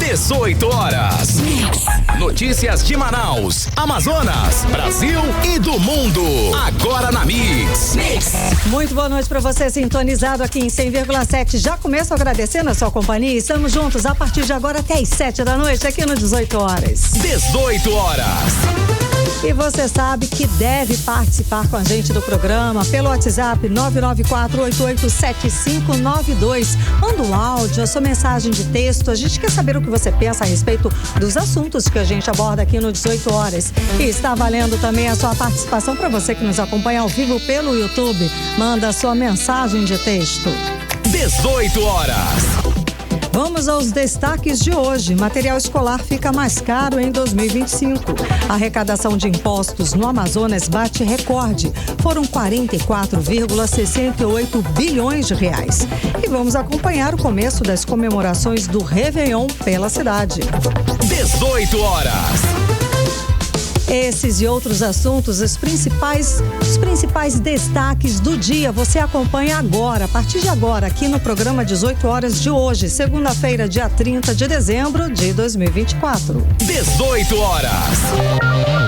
18 horas. Notícias de Manaus, Amazonas, Brasil e do mundo. Agora na Mix. Muito boa noite para você sintonizado aqui em 100,7. Já começo agradecendo a sua companhia. Estamos juntos a partir de agora até às 7 da noite aqui no 18 horas. 18 horas. E você sabe que deve participar com a gente do programa pelo WhatsApp 994887592. Manda um áudio, a sua mensagem de texto. A gente quer saber o que você pensa a respeito dos assuntos que a gente aborda aqui no 18 horas. E está valendo também a sua participação para você que nos acompanha ao vivo pelo YouTube. Manda a sua mensagem de texto. 18 horas. Vamos aos destaques de hoje. Material escolar fica mais caro em 2025. A arrecadação de impostos no Amazonas bate recorde. Foram 44,68 bilhões de reais. E vamos acompanhar o começo das comemorações do Réveillon pela cidade. 18 horas. Esses e outros assuntos, os principais destaques do dia, você acompanha agora, a partir de agora, aqui no programa 18 horas de hoje, segunda-feira, dia 30 de dezembro de 2024. 18 horas.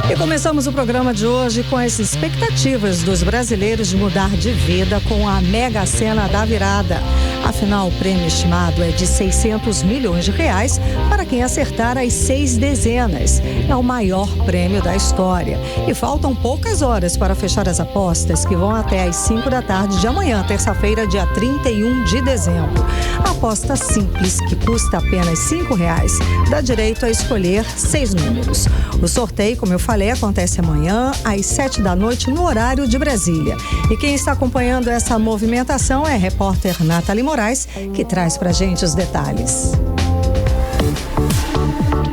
E começamos o programa de hoje com as expectativas dos brasileiros de mudar de vida com a Mega Sena da Virada. Afinal, o prêmio estimado é de 600 milhões de reais para quem acertar as 6 dezenas. É o maior prêmio da história. E faltam poucas horas para fechar as apostas, que vão até às 5 da tarde de amanhã, terça-feira, dia 31 de dezembro. A aposta simples, que custa apenas R$5, dá direito a escolher 6 números. O sorteio, como eu falei, acontece amanhã, às 7 da noite, no horário de Brasília. E quem está acompanhando essa movimentação é a repórter Nathalie Moraes, que traz pra gente os detalhes.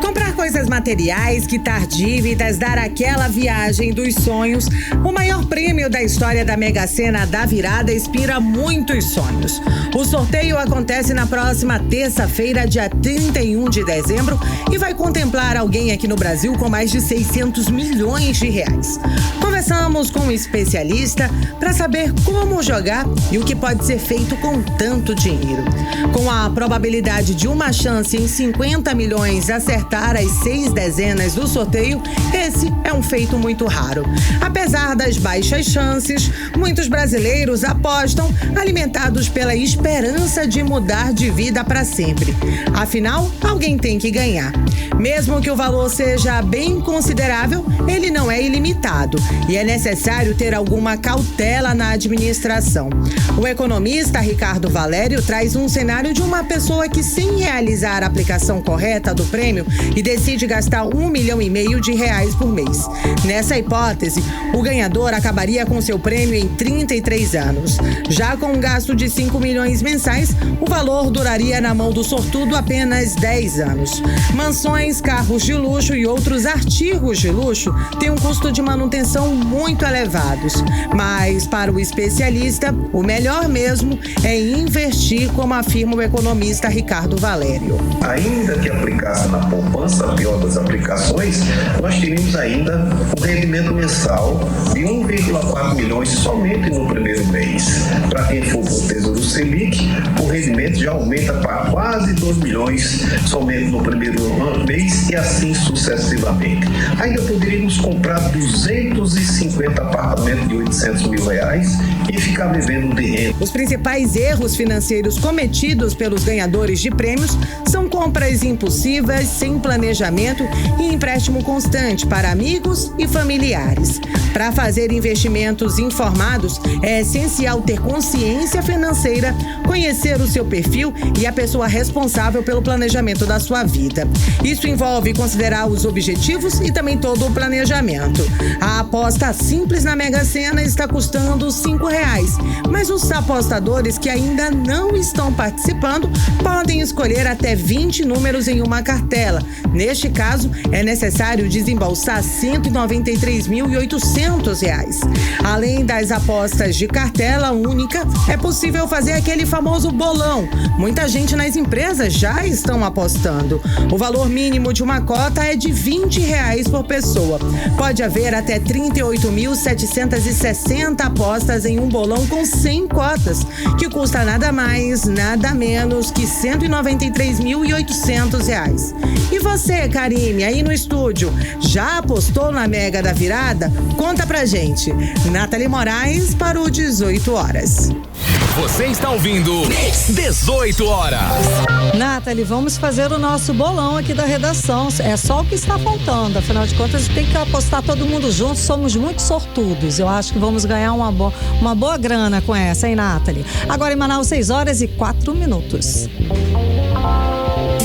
Comprar coisas materiais, quitar dívidas, dar aquela viagem dos sonhos. O maior prêmio da história da Mega Sena da Virada inspira muitos sonhos. O sorteio acontece na próxima terça-feira, dia 31 de dezembro, e vai contemplar alguém aqui no Brasil com mais de 600 milhões de reais. Conversamos com um especialista para saber como jogar e o que pode ser feito com tanto dinheiro. Com a probabilidade de uma chance em 50 milhões acertar as 6 dezenas do sorteio, esse é um feito muito raro. Apesar das baixas chances, muitos brasileiros apostam, alimentados pela esperança de mudar de vida para sempre. Afinal, alguém tem que ganhar. Mesmo que o valor seja bem considerável, ele não é ilimitado e é necessário ter alguma cautela na administração. O economista Ricardo Valério traz um cenário de uma pessoa que, sem realizar a aplicação correta do prêmio, e decide gastar R$1,5 milhão de reais por mês. Nessa hipótese, o ganhador acabaria com seu prêmio em 33 anos. Já com um gasto de 5 milhões mensais, o valor duraria na mão do sortudo apenas 10 anos. Mansões, carros de luxo e outros artigos de luxo têm um custo de manutenção muito elevados. Mas, para o especialista, o melhor mesmo é investir, como afirma o economista Ricardo Valério. Ainda que aplicasse na poupança, a pior das aplicações, nós teríamos ainda um rendimento mensal de 1,4 milhões somente no primeiro mês. Para quem for para o Tesouro Selic, o rendimento já aumenta para quase 2 milhões somente no primeiro mês e assim sucessivamente. Ainda poderíamos comprar 250 apartamentos de 800 mil reais e ficar vivendo de renda. Os principais erros financeiros cometidos pelos ganhadores de prêmios são compras impulsivas, sem planejamento e empréstimo constante para amigos e familiares. Para fazer investimentos informados, é essencial ter consciência financeira, conhecer o seu perfil e a pessoa responsável pelo planejamento da sua vida. Isso envolve considerar os objetivos e também todo o planejamento. A aposta simples na Mega Sena está custando R$5, mas os apostadores que ainda não estão participando podem escolher até 20 números em uma cartela. Neste caso, é necessário desembolsar R$193.800 R$600. Além das apostas de cartela única, é possível fazer aquele famoso bolão. Muita gente nas empresas já estão apostando. O valor mínimo de uma cota é de R$20 por pessoa. Pode haver até 38.760 apostas em um bolão com 100 cotas, que custa nada mais, nada menos que R$193.800. E você, Karine, aí no estúdio, já apostou na Mega da Virada? Conta pra gente. Nathalie Moraes para o 18 horas. Você está ouvindo 18 horas. Nathalie, vamos fazer o nosso bolão aqui da redação. É só o que está faltando. Afinal de contas, tem que apostar todo mundo junto. Somos muito sortudos. Eu acho que vamos ganhar uma boa grana com essa, hein, Nathalie? Agora em Manaus, 6h04.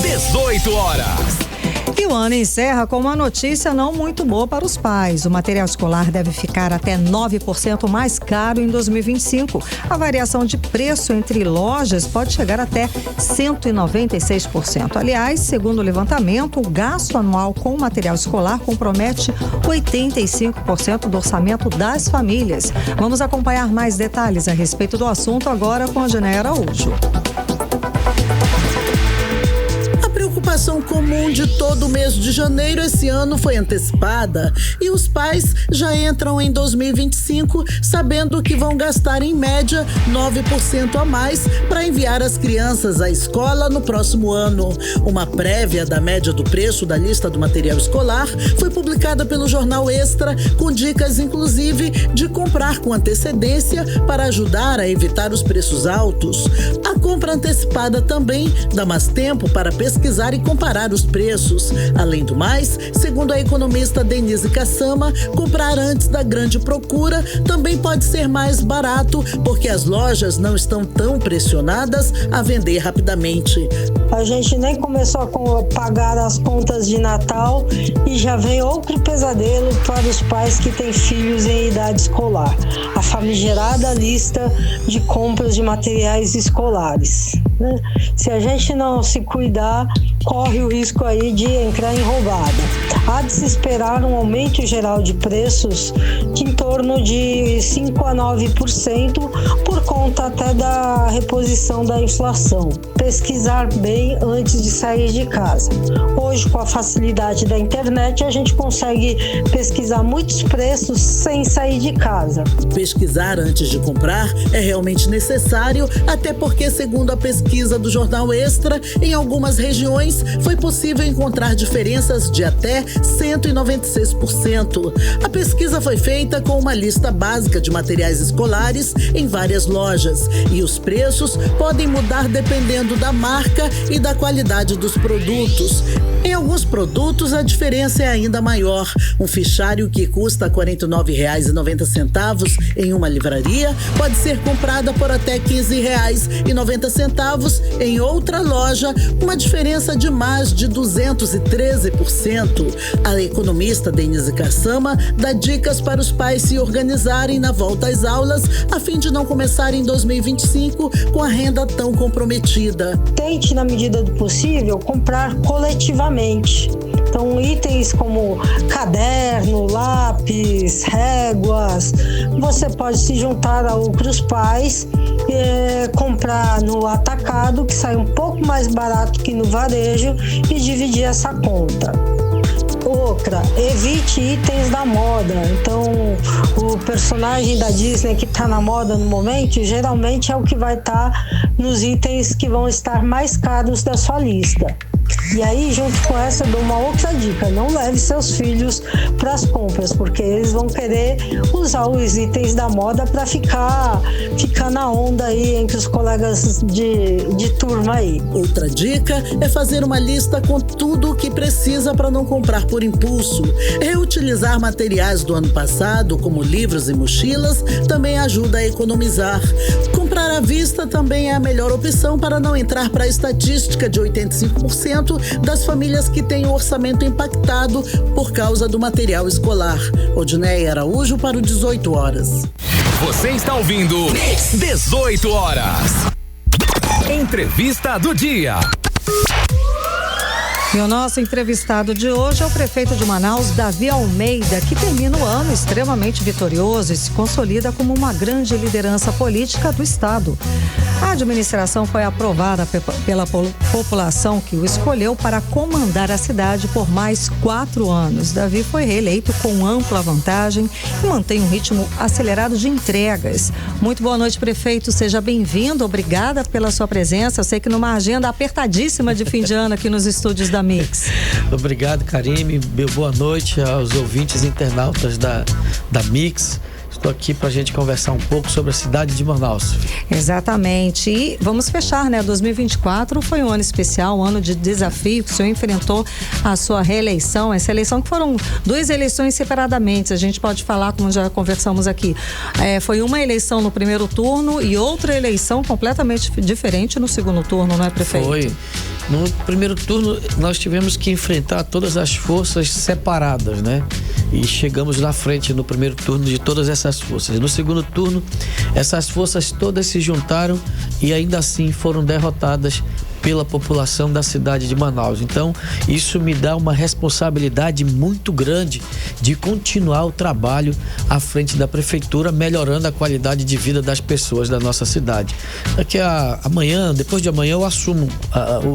18 horas. E o ano encerra com uma notícia não muito boa para os pais. O material escolar deve ficar até 9% mais caro em 2025. A variação de preço entre lojas pode chegar até 196%. Aliás, segundo o levantamento, o gasto anual com o material escolar compromete 85% do orçamento das famílias. Vamos acompanhar mais detalhes a respeito do assunto agora com a Janeia Araújo. A preocupação comum de todo o mês de janeiro esse ano foi antecipada e os pais já entram em 2025 sabendo que vão gastar em média 9% a mais para enviar as crianças à escola no próximo ano. Uma prévia da média do preço da lista do material escolar foi publicada pelo Jornal Extra, com dicas inclusive de comprar com antecedência para ajudar a evitar os preços altos. A compra antecipada também dá mais tempo para pesquisar e comparar os preços. Além do mais, segundo a economista Denise Kassama, comprar antes da grande procura também pode ser mais barato, porque as lojas não estão tão pressionadas a vender rapidamente. A gente nem começou a pagar as contas de Natal e já vem outro pesadelo para os pais que têm filhos em idade escolar. A famigerada lista de compras de materiais escolares. Se a gente não se cuidar, corre o risco aí de entrar em roubada. Há de se esperar um aumento geral de preços de em torno de 5 a 9%, por conta até da reposição da inflação. Pesquisar bem antes de sair de casa. Hoje, com a facilidade da internet, a gente consegue pesquisar muitos preços sem sair de casa. Pesquisar antes de comprar é realmente necessário, até porque, segundo a pesquisa do Jornal Extra, em algumas regiões foi possível encontrar diferenças de até 196%. A pesquisa foi feita com uma lista básica de materiais escolares em várias lojas e os preços podem mudar dependendo da marca e da qualidade dos produtos. Em alguns produtos, a diferença é ainda maior. Um fichário que custa R$ 49,90 em uma livraria pode ser comprada por até R$ 15,90 em outra loja, uma diferença de mais de 213%. A economista Denise Kassama dá dicas para os pais se organizarem na volta às aulas, a fim de não começar em 2025 com a renda tão comprometida. Tente, na medida do possível, comprar coletivamente. Então, itens como caderno, lápis, réguas, você pode se juntar a outros pais, comprar no atacado, que sai um pouco mais barato que no varejo, e dividir essa conta. Outra, evite itens da moda. Então, o personagem da Disney que está na moda no momento, geralmente é o que vai estar nos itens que vão estar mais caros da sua lista. E aí, junto com essa, eu dou uma outra dica: não leve seus filhos para as compras, porque eles vão querer usar os itens da moda para ficar na onda aí entre os colegas de turma aí. Outra dica é fazer uma lista com tudo o que precisa para não comprar por impulso. Reutilizar materiais do ano passado, como livros e mochilas, também ajuda a economizar. Comprar à vista também é a melhor opção para não entrar para a estatística de 85% das famílias que têm o orçamento impactado por causa do material escolar. Odneia Araújo para o 18 horas. Você está ouvindo 18 horas. Entrevista do dia. E o nosso entrevistado de hoje é o prefeito de Manaus, Davi Almeida, que termina o ano extremamente vitorioso e se consolida como uma grande liderança política do estado. A administração foi aprovada pela população que o escolheu para comandar a cidade por mais 4 anos. Davi foi reeleito com ampla vantagem e mantém um ritmo acelerado de entregas. Muito boa noite, prefeito. Seja bem-vindo. Obrigada pela sua presença. Eu sei que numa agenda apertadíssima de fim de ano aqui nos estúdios da Mix. Obrigado, Karime. Boa noite aos ouvintes internautas da Mix. Estou aqui para a gente conversar um pouco sobre a cidade de Manaus. Exatamente. E vamos fechar, né? 2024 foi um ano especial, um ano de desafio, que o senhor enfrentou a sua reeleição. Essa eleição que foram 2 eleições separadamente, a gente pode falar, como já conversamos aqui. Foi uma eleição no primeiro turno e outra eleição completamente diferente no segundo turno, não é, prefeito? Foi. No primeiro turno, nós tivemos que enfrentar todas as forças separadas, né? E chegamos na frente no primeiro turno de todas essas forças. No segundo turno, essas forças todas se juntaram e ainda assim foram derrotadas pela população da cidade de Manaus. Então, isso me dá uma responsabilidade muito grande de continuar o trabalho à frente da prefeitura, melhorando a qualidade de vida das pessoas da nossa cidade. Daqui a amanhã, depois de amanhã, eu assumo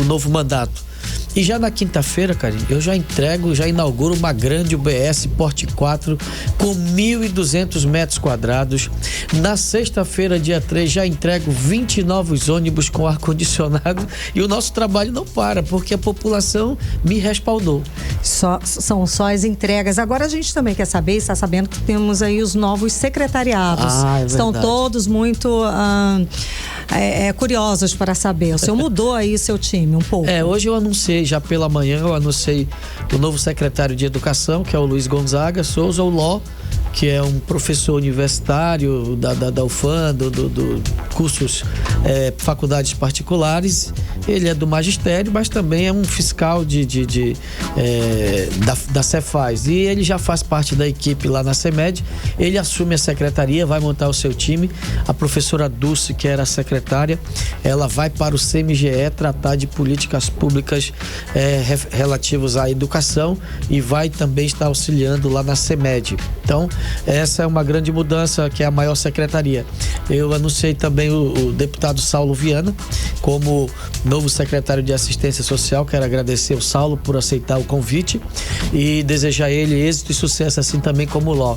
o novo mandato. E já na quinta-feira, Karine, eu já inauguro uma grande UBS Porte 4 com 1.200 metros quadrados. Na sexta-feira, dia 3, já entrego 20 novos ônibus com ar-condicionado e o nosso trabalho não para, porque a população me respaldou. São só as entregas. Agora a gente também quer saber, está sabendo que temos aí os novos secretariados. Estão todos muito curiosos para saber. O senhor mudou aí seu time um pouco. Hoje eu anunciei, já pela manhã, o novo secretário de Educação, que é o Luiz Gonzaga Souza, o Ló, que é um professor universitário da UFAM, do cursos, faculdades particulares. Ele é do magistério, mas também é um fiscal da Cefaz. E ele já faz parte da equipe lá na CEMED. Ele assume a secretaria, vai montar o seu time. A professora Dulce, que era a secretária, ela vai para o CMGE tratar de políticas públicas relativas à educação e vai também estar auxiliando lá na CEMED. Então, essa é uma grande mudança, que é a maior secretaria. Eu anunciei também o deputado Saulo Viana como novo secretário de Assistência Social. Quero agradecer ao Saulo por aceitar o convite e desejar a ele êxito e sucesso, assim também como o Ló.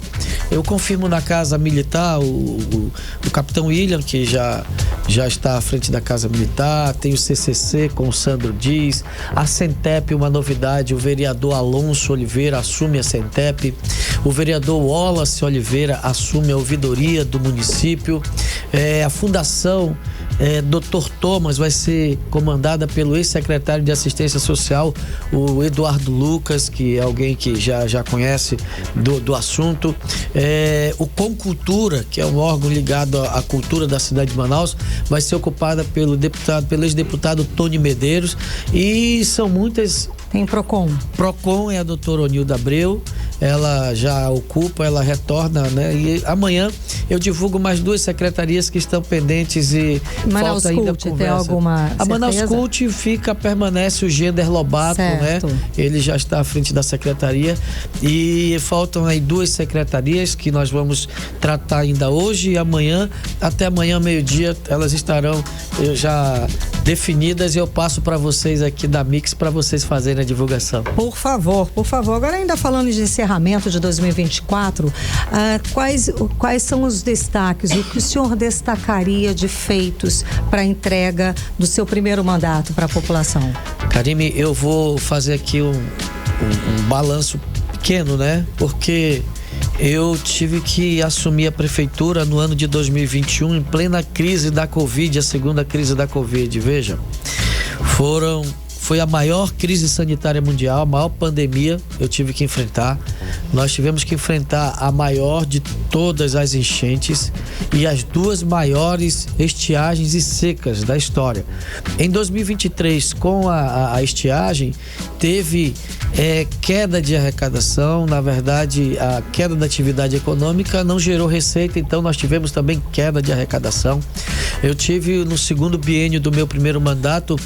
Eu confirmo na Casa Militar o capitão William, que já está à frente da Casa Militar. Tem o CCC com o Sandro Dias. A Centep, uma novidade, o vereador Alonso Oliveira assume a Centep. O vereador Wallace Oliveira assume a ouvidoria do município. A Fundação Dr. Thomas vai ser comandada pelo ex-secretário de Assistência Social, o Eduardo Lucas, que é alguém que já conhece do assunto. O Concultura, que é um órgão ligado à cultura da cidade de Manaus, vai ser ocupada pelo ex-deputado Tony Medeiros. E são muitas. Tem Procon. Procon é a doutora Onilda Abreu. Ela já ocupa, ela retorna, né? E amanhã eu divulgo mais 2 secretarias que estão pendentes e Manaus falta ainda Cult, conversa. tem alguma certeza? A Manaus Cult permanece o Gender Lobato, certo, né? Ele já está à frente da secretaria e faltam aí 2 secretarias que nós vamos tratar ainda hoje e amanhã. Até amanhã, meio-dia, elas estarão já definidas e eu passo para vocês aqui da Mix para vocês fazerem a divulgação. Por favor. Agora, ainda falando de encerramento de 2024, quais são os destaques, o que o senhor destacaria de feitos para a entrega do seu primeiro mandato para a população? Karime, eu vou fazer aqui um balanço pequeno, né? Porque eu tive que assumir a prefeitura no ano de 2021, em plena crise da Covid, a segunda crise da Covid. Veja, foi a maior crise sanitária mundial, a maior pandemia eu tive que enfrentar. Nós tivemos que enfrentar a maior de todas as enchentes e as 2 maiores estiagens e secas da história. Em 2023, com a estiagem, teve queda de arrecadação. Na verdade, a queda da atividade econômica não gerou receita, então nós tivemos também queda de arrecadação. Eu tive no segundo biênio do meu primeiro mandato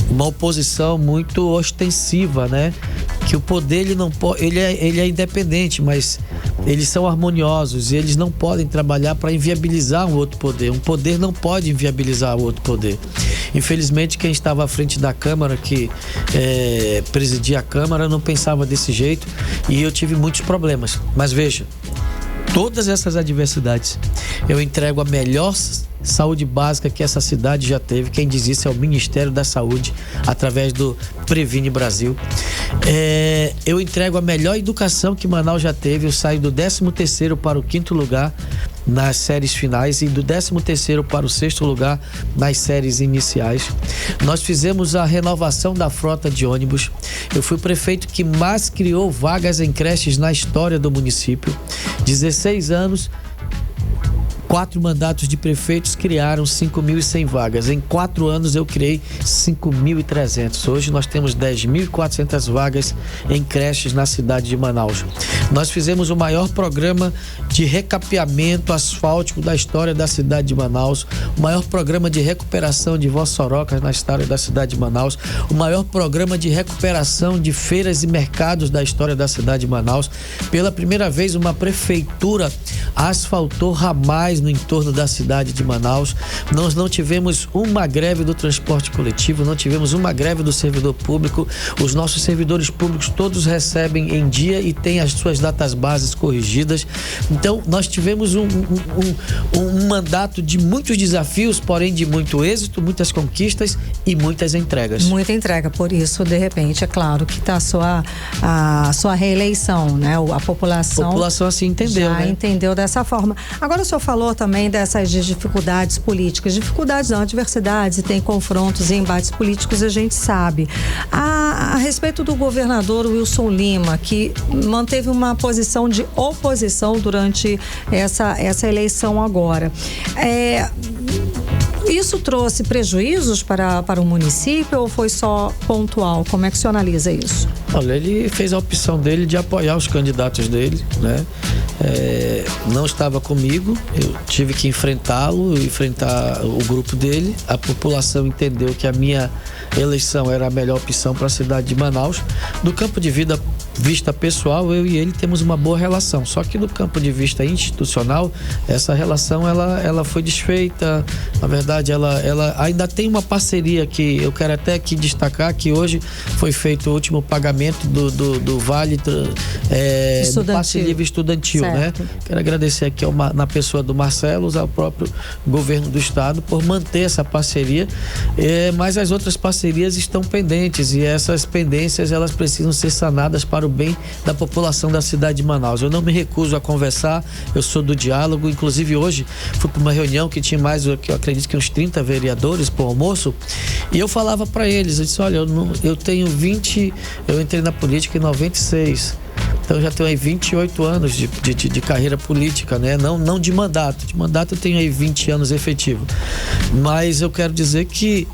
uma oposição muito ostensiva, né? Que o poder ele não pode, ele é independente, mas eles são harmoniosos e eles não podem trabalhar para inviabilizar um outro poder. Um poder não pode inviabilizar o outro poder. Infelizmente, quem estava à frente da Câmara, que presidia a Câmara, não pensava desse jeito e eu tive muitos problemas. Mas veja, todas essas adversidades, eu entrego a melhor saúde básica que essa cidade já teve. Quem diz isso é o Ministério da Saúde, através do Previne Brasil. Eu entrego a melhor educação que Manaus já teve. Eu saio do 13º para o 5º lugar nas séries finais e do 13º para o 6º lugar nas séries iniciais. Nós fizemos a renovação da frota de ônibus. Eu fui o prefeito que mais criou vagas em creches na história do município. 16 anos, 4 mandatos de prefeitos criaram 5.100 vagas. Em 4 anos eu criei 5.300. Hoje nós temos 10.400 vagas em creches na cidade de Manaus. Nós fizemos o maior programa de recapeamento asfáltico da história da cidade de Manaus, o maior programa de recuperação de voçorocas na história da cidade de Manaus, o maior programa de recuperação de feiras e mercados da história da cidade de Manaus. Pela primeira vez, uma prefeitura asfaltou ramais no entorno da cidade de Manaus. Nós não tivemos uma greve do transporte coletivo, não tivemos uma greve do servidor público. Os nossos servidores públicos todos recebem em dia e têm as suas datas bases corrigidas. Então, nós tivemos um mandato de muitos desafios, porém de muito êxito, muitas conquistas e muitas entregas. Muita entrega, por isso, de repente, é claro que está a sua reeleição, né? A população assim entendeu, já entendeu dessa forma. Agora, o senhor falou também dessas dificuldades políticas. Dificuldades não, adversidades, e tem confrontos e embates políticos, a gente sabe. A respeito do governador Wilson Lima, que manteve uma posição de oposição durante essa eleição agora. Isso trouxe prejuízos para o município ou foi só pontual? Como é que o senhor analisa isso? Olha, ele fez a opção dele de apoiar os candidatos dele, né? Não estava comigo, eu tive que enfrentar o grupo dele. A população entendeu que a minha eleição era a melhor opção para a cidade de Manaus. Do campo de vista pessoal, eu e ele temos uma boa relação, só que do campo de vista institucional, essa relação ela foi desfeita. Na verdade, ela ainda tem uma parceria que eu quero até aqui destacar, que hoje foi feito o último pagamento do Vale do Passe Livre Estudantil, certo, né? Quero agradecer aqui na pessoa do Marcelo, ao próprio governo do estado por manter essa parceria, mas as outras parcerias estão pendentes e essas pendências elas precisam ser sanadas para o bem da população da cidade de Manaus. Eu não me recuso a conversar, eu sou do diálogo. Inclusive hoje fui para uma reunião que tinha mais, que eu acredito que uns 30 vereadores para o almoço, e eu falava para eles, eu disse, olha, eu tenho 20, eu entrei na política em 96, então eu já tenho aí 28 anos de carreira política, né? Não de mandato. De mandato eu tenho aí 20 anos efetivo. Mas eu quero dizer que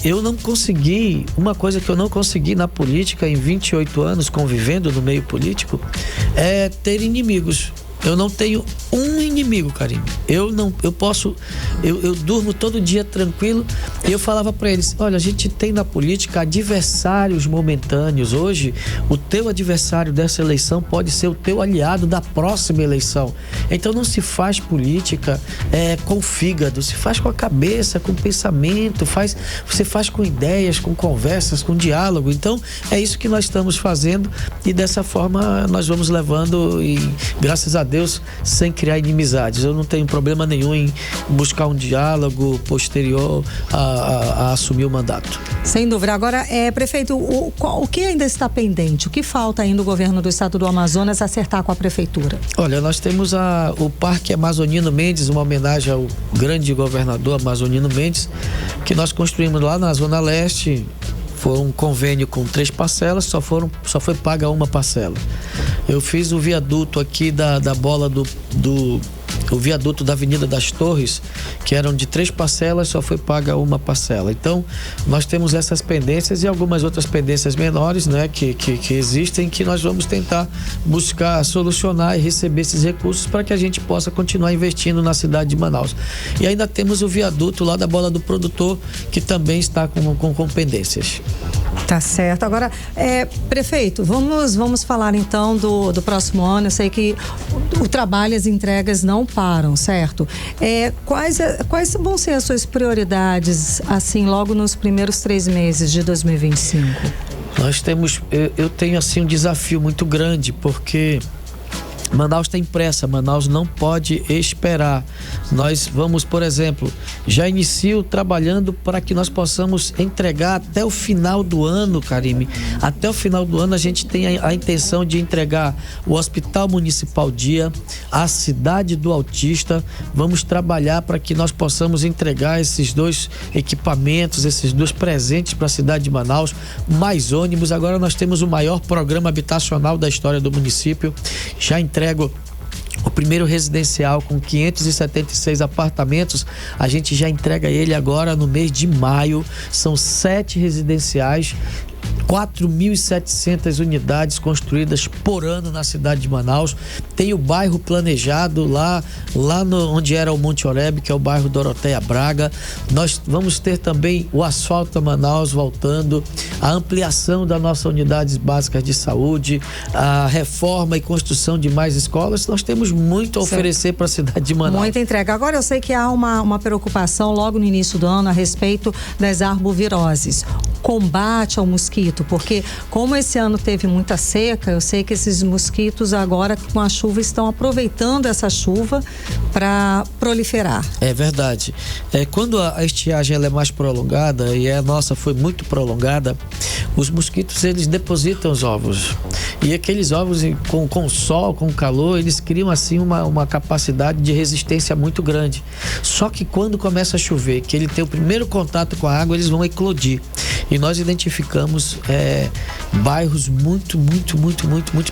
eu não consegui, uma coisa que eu não consegui na política em 28 anos convivendo no meio político é ter inimigos. Eu não tenho um inimigo, Karine. Eu durmo todo dia tranquilo. E eu falava para eles, olha, a gente tem na política adversários momentâneos. Hoje, o teu adversário dessa eleição pode ser o teu aliado da próxima eleição. Então não se faz política com fígado, se faz com a cabeça, com pensamento, você faz com ideias, com conversas, com diálogo. Então é isso que nós estamos fazendo e dessa forma nós vamos levando e graças a Deus, sem criar inimizades. Eu não tenho problema nenhum em buscar um diálogo posterior a assumir o mandato. Sem dúvida. Agora, prefeito, o que ainda está pendente? O que falta ainda o governo do estado do Amazonas acertar com a prefeitura? Olha, nós temos o Parque Amazonino Mendes, uma homenagem ao grande governador Amazonino Mendes, que nós construímos lá na Zona Leste. Foi um convênio com 3 parcelas, só foi paga uma parcela. Eu fiz o viaduto aqui da bola do o viaduto da Avenida das Torres, que eram de 3 parcelas, só foi paga uma parcela. Então, nós temos essas pendências e algumas outras pendências menores, né, que existem, que nós vamos tentar buscar solucionar e receber esses recursos para que a gente possa continuar investindo na cidade de Manaus. E ainda temos o viaduto lá da Bola do Produtor, que também está com pendências. Tá certo. Agora, prefeito, vamos falar então do próximo ano. Eu sei que o trabalho, as entregas não param, certo? Quais vão ser as suas prioridades, assim, logo nos primeiros 3 meses de 2025? Eu tenho assim um desafio muito grande, porque Manaus tem pressa, Manaus não pode esperar. Nós vamos, por exemplo, já inicio trabalhando para que nós possamos entregar até o final do ano, Karime. Até o final do ano a gente tem a intenção de entregar o Hospital Municipal Dia, a Cidade do Autista. Vamos trabalhar para que nós possamos entregar esses 2 equipamentos, esses 2 presentes para a cidade de Manaus, mais ônibus. Agora nós temos o maior programa habitacional da história do município. Já entrego o primeiro residencial com 576 apartamentos. A gente já entrega ele agora no mês de maio. São 7 residenciais, 4.700 unidades construídas por ano na cidade de Manaus. Tem o bairro planejado lá onde era o Monte Oreb, que é o bairro Doroteia Braga. Nós vamos ter também o Asfalto a Manaus voltando, a ampliação das nossas unidades básicas de saúde, a reforma e construção de mais escolas. Nós temos muito a oferecer para a cidade de Manaus. Muita entrega. Agora, eu sei que há uma preocupação logo no início do ano a respeito das arboviroses. Combate ao mosquito, porque como esse ano teve muita seca, eu sei que esses mosquitos agora com a chuva estão aproveitando essa chuva para proliferar. É verdade. Quando a estiagem ela é mais prolongada, e a nossa foi muito prolongada, os mosquitos eles depositam os ovos. E aqueles ovos com o sol, com o calor, eles criam assim uma capacidade de resistência muito grande. Só que quando começa a chover, que ele tem o primeiro contato com a água, eles vão eclodir. E nós identificamos bairros muito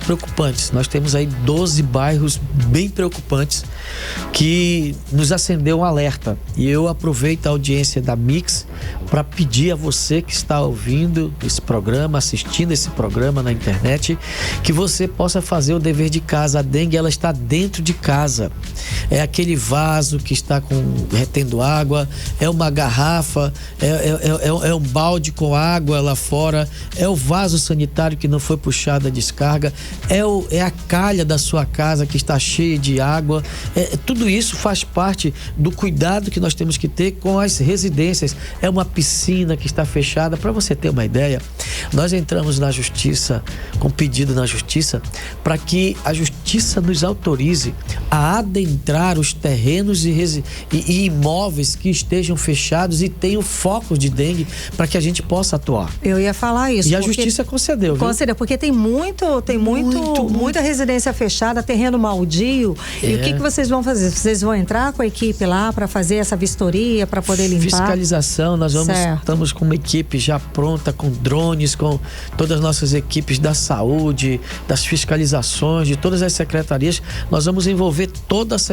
preocupantes. Nós temos aí 12 bairros bem preocupantes que nos acendeu um alerta. E eu aproveito a audiência da Mix para pedir a você que está ouvindo esse programa, assistindo esse programa na internet, que você possa fazer o dever de casa. A dengue, ela está dentro de casa. É aquele vaso que está retendo água, é uma garrafa, é um balde com água lá fora, é o vaso sanitário que não foi puxado a descarga, é a calha da sua casa que está cheia de água. Tudo isso faz parte do cuidado que nós temos que ter com as residências. É uma piscina que está fechada. Para você ter uma ideia, nós entramos na justiça, com pedido na justiça, para que a justiça nos autorize a adentrar os terrenos e imóveis que estejam fechados e tenham focos de dengue, para que a gente possa atuar. Eu ia falar isso. E a justiça concedeu, viu? Concedeu, porque tem muita residência fechada, terreno maldio. E o que vocês vão fazer? Vocês vão entrar com a equipe lá para fazer essa vistoria, para poder limpar? Fiscalização, nós estamos com uma equipe já pronta, com drones, com todas as nossas equipes da saúde, das fiscalizações, de todas as secretarias. Nós vamos envolver todas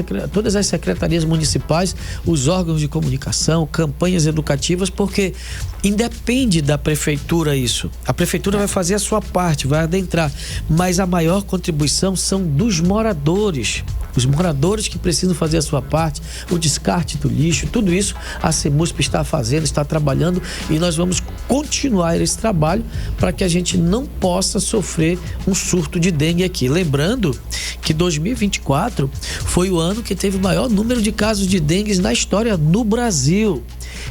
as secretarias municipais, os órgãos de comunicação, campanhas educativas, porque independe da prefeitura isso. A prefeitura vai fazer a sua parte, vai adentrar, mas a maior contribuição são dos moradores. Os moradores que precisam fazer a sua parte, o descarte do lixo, tudo isso a CEMUSP está fazendo, está trabalhando, e nós vamos continuar esse trabalho para que a gente não possa sofrer um surto de dengue aqui. Lembrando que 2024 foi o ano que teve o maior número de casos de dengue na história no Brasil.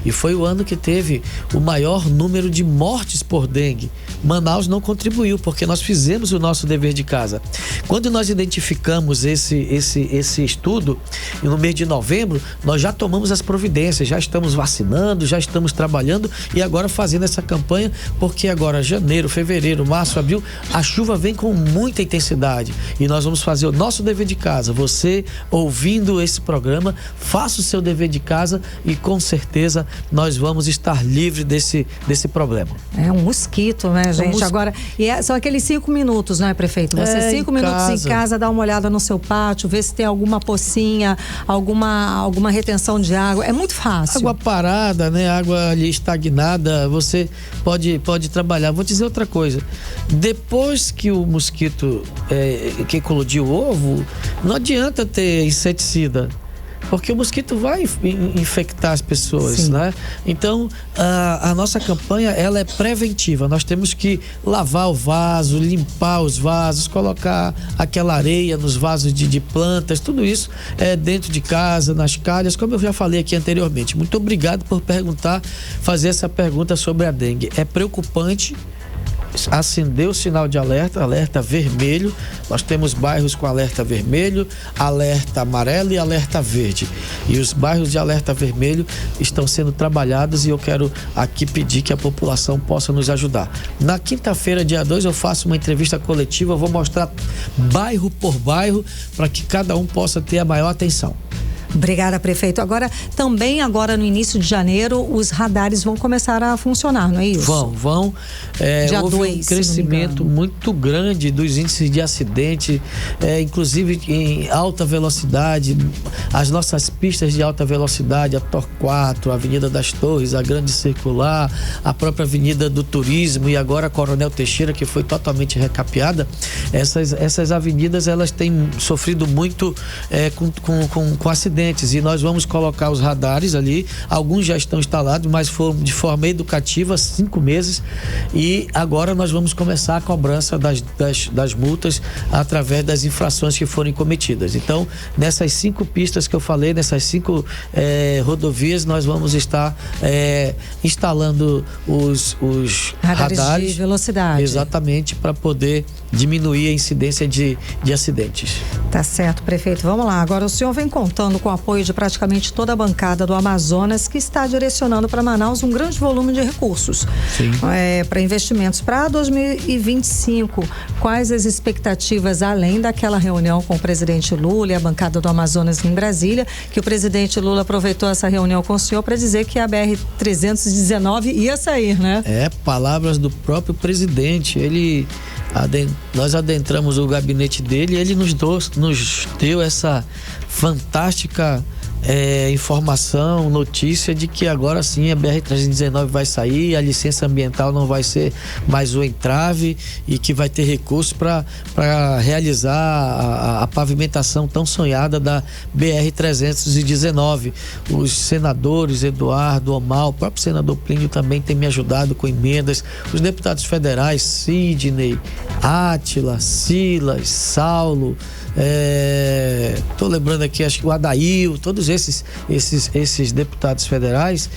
E foi o ano que teve o maior número de mortes por dengue. Manaus não contribuiu, porque nós fizemos o nosso dever de casa. Quando nós identificamos esse estudo, no mês de novembro, nós já tomamos as providências, já estamos vacinando, já estamos trabalhando e agora fazendo essa campanha, porque agora janeiro, fevereiro, março, abril, a chuva vem com muita intensidade e nós vamos fazer o nosso dever de casa. Você, ouvindo esse programa, faça o seu dever de casa e com certeza certeza nós vamos estar livres desse problema. É um mosquito, né, gente? Agora, são aqueles 5 minutos, né, prefeito? Você 5 minutos em casa, dá uma olhada no seu pátio, vê se tem alguma pocinha, alguma retenção de água. É muito fácil. Água parada, né? Água ali estagnada, você pode trabalhar. Vou dizer outra coisa. Depois que o mosquito que eclodiu o ovo, não adianta ter inseticida, porque o mosquito vai infectar as pessoas, sim, né? Então, a nossa campanha, ela é preventiva. Nós temos que lavar o vaso, limpar os vasos, colocar aquela areia nos vasos de plantas, tudo isso dentro de casa, nas calhas, como eu já falei aqui anteriormente. Muito obrigado por fazer essa pergunta sobre a dengue. É preocupante. Acendeu o sinal de alerta vermelho. Nós temos bairros com alerta vermelho, alerta amarelo e alerta verde. E os bairros de alerta vermelho estão sendo trabalhados, e eu quero aqui pedir que a população possa nos ajudar. Na quinta-feira, dia 2, eu faço uma entrevista coletiva, eu vou mostrar bairro por bairro para que cada um possa ter a maior atenção. Obrigada, prefeito. Também agora no início de janeiro, os radares vão começar a funcionar, não é isso? Vão. Houve um crescimento muito grande dos índices de acidente, inclusive em alta velocidade. As nossas pistas de alta velocidade, a Torquato, a Avenida das Torres, a Grande Circular, a própria Avenida do Turismo e agora a Coronel Teixeira, que foi totalmente recapeada. Essas avenidas, elas têm sofrido muito com acidentes. E nós vamos colocar os radares ali, alguns já estão instalados, mas foram de forma educativa, 5 meses, e agora nós vamos começar a cobrança das multas através das infrações que forem cometidas. Então, nessas 5 pistas que eu falei, nessas 5 rodovias, nós vamos estar instalando os radares de velocidade. Exatamente, para poder diminuir a incidência de acidentes. Tá certo, prefeito. Vamos lá. Agora, o senhor vem contando com o apoio de praticamente toda a bancada do Amazonas, que está direcionando para Manaus um grande volume de recursos para investimentos para 2025. Quais as expectativas, além daquela reunião com o presidente Lula e a bancada do Amazonas em Brasília, que o presidente Lula aproveitou essa reunião com o senhor para dizer que a BR-319 ia sair, né? Palavras do próprio presidente. Nós adentramos o gabinete dele e ele nos deu essa fantástica informação, notícia de que agora sim a BR-319 vai sair, a licença ambiental não vai ser mais o entrave e que vai ter recursos para realizar a pavimentação tão sonhada da BR-319. Os senadores Eduardo, Omar, o próprio senador Plínio também tem me ajudado com emendas, os deputados federais Sidney, Átila, Silas, Saulo, tô lembrando aqui, acho que o Adail, todos esses deputados federais,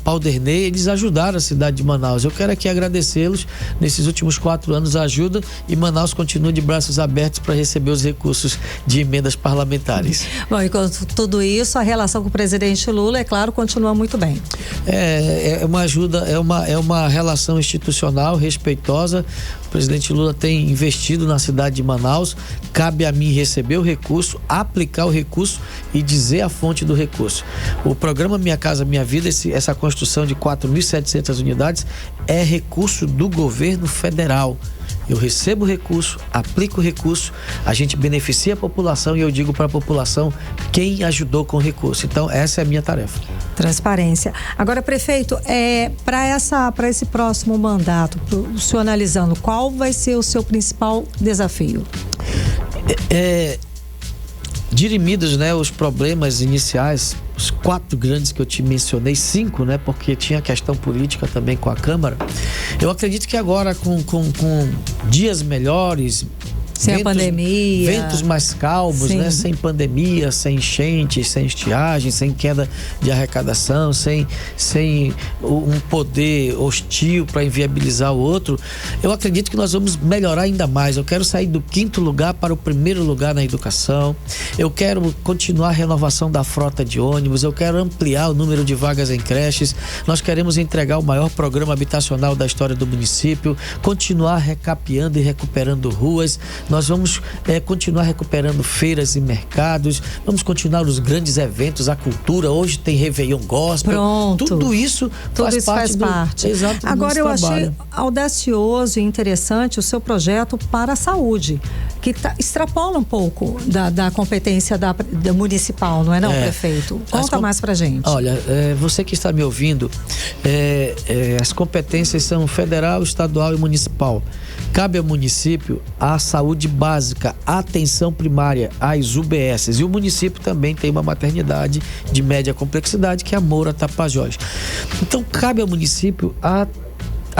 Pauderney, eles ajudaram a cidade de Manaus. Eu quero aqui agradecê-los nesses últimos 4 anos a ajuda, e Manaus continua de braços abertos para receber os recursos de emendas parlamentares. Bom, e com tudo isso, a relação com o presidente Lula, é claro, continua muito bem. É uma ajuda, é uma relação institucional respeitosa. O presidente Lula tem investido na cidade de Manaus. Cabe a mim receber o recurso, aplicar o recurso e dizer a fonte do recurso. O programa Minha Casa Minha Vida, essa construção de 4.700 unidades, é recurso do governo federal. Eu recebo o recurso, aplico o recurso, a gente beneficia a população e eu digo para a população quem ajudou com o recurso. Então, essa é a minha tarefa. Transparência. Agora, prefeito, para esse próximo mandato, o senhor analisando, qual vai ser o seu principal desafio? Dirimidos, né, os problemas iniciais, os 4 grandes que eu te mencionei, 5, né, porque tinha questão política também com a Câmara. Eu acredito que agora com dias melhores, sem a pandemia, ventos mais calmos, né? Sem pandemia, sem enchentes, sem estiagem, sem queda de arrecadação, sem um poder hostil para inviabilizar o outro, eu acredito que nós vamos melhorar ainda mais. Eu quero sair do 5º lugar para o 1º lugar na educação, eu quero continuar a renovação da frota de ônibus, eu quero ampliar o número de vagas em creches, nós queremos entregar o maior programa habitacional da história do município, continuar recapeando e recuperando ruas. nós vamos continuar recuperando feiras e mercados, vamos continuar os grandes eventos, a cultura. Hoje tem Réveillon Gospel. Pronto. Tudo isso faz parte. Exato. Agora eu achei audacioso e interessante o seu projeto para a saúde, que extrapola um pouco da competência da municipal, não é prefeito? Conta mais pra gente. Olha, você que está me ouvindo, as competências são federal, estadual e municipal. Cabe ao município a saúde básica, a atenção primária, as UBSs. E o município também tem uma maternidade de média complexidade, que é a Moura Tapajós. Então, cabe ao município a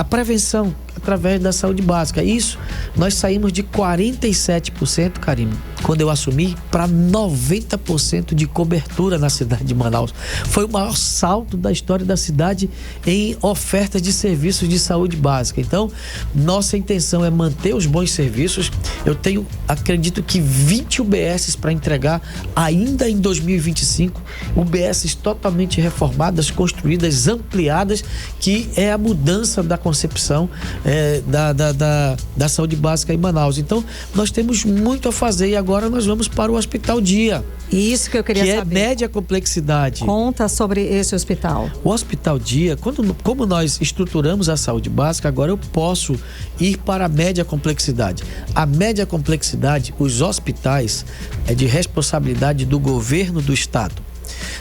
prevenção através da saúde básica. Isso, nós saímos de 47%, Karine, quando eu assumi, para 90% de cobertura na cidade de Manaus. Foi o maior salto da história da cidade em ofertas de serviços de saúde básica. Então, nossa intenção é manter os bons serviços. Eu acredito que 20 UBSs para entregar ainda em 2025, UBSs totalmente reformadas, construídas, ampliadas, que é a mudança da concepção da saúde básica em Manaus. Então, nós temos muito a fazer e agora nós vamos para o Hospital Dia. Isso que eu queria saber. Que é média complexidade. Conta sobre esse hospital. O Hospital Dia, como nós estruturamos a saúde básica, agora eu posso ir para a média complexidade. A média complexidade, os hospitais, é de responsabilidade do governo do estado.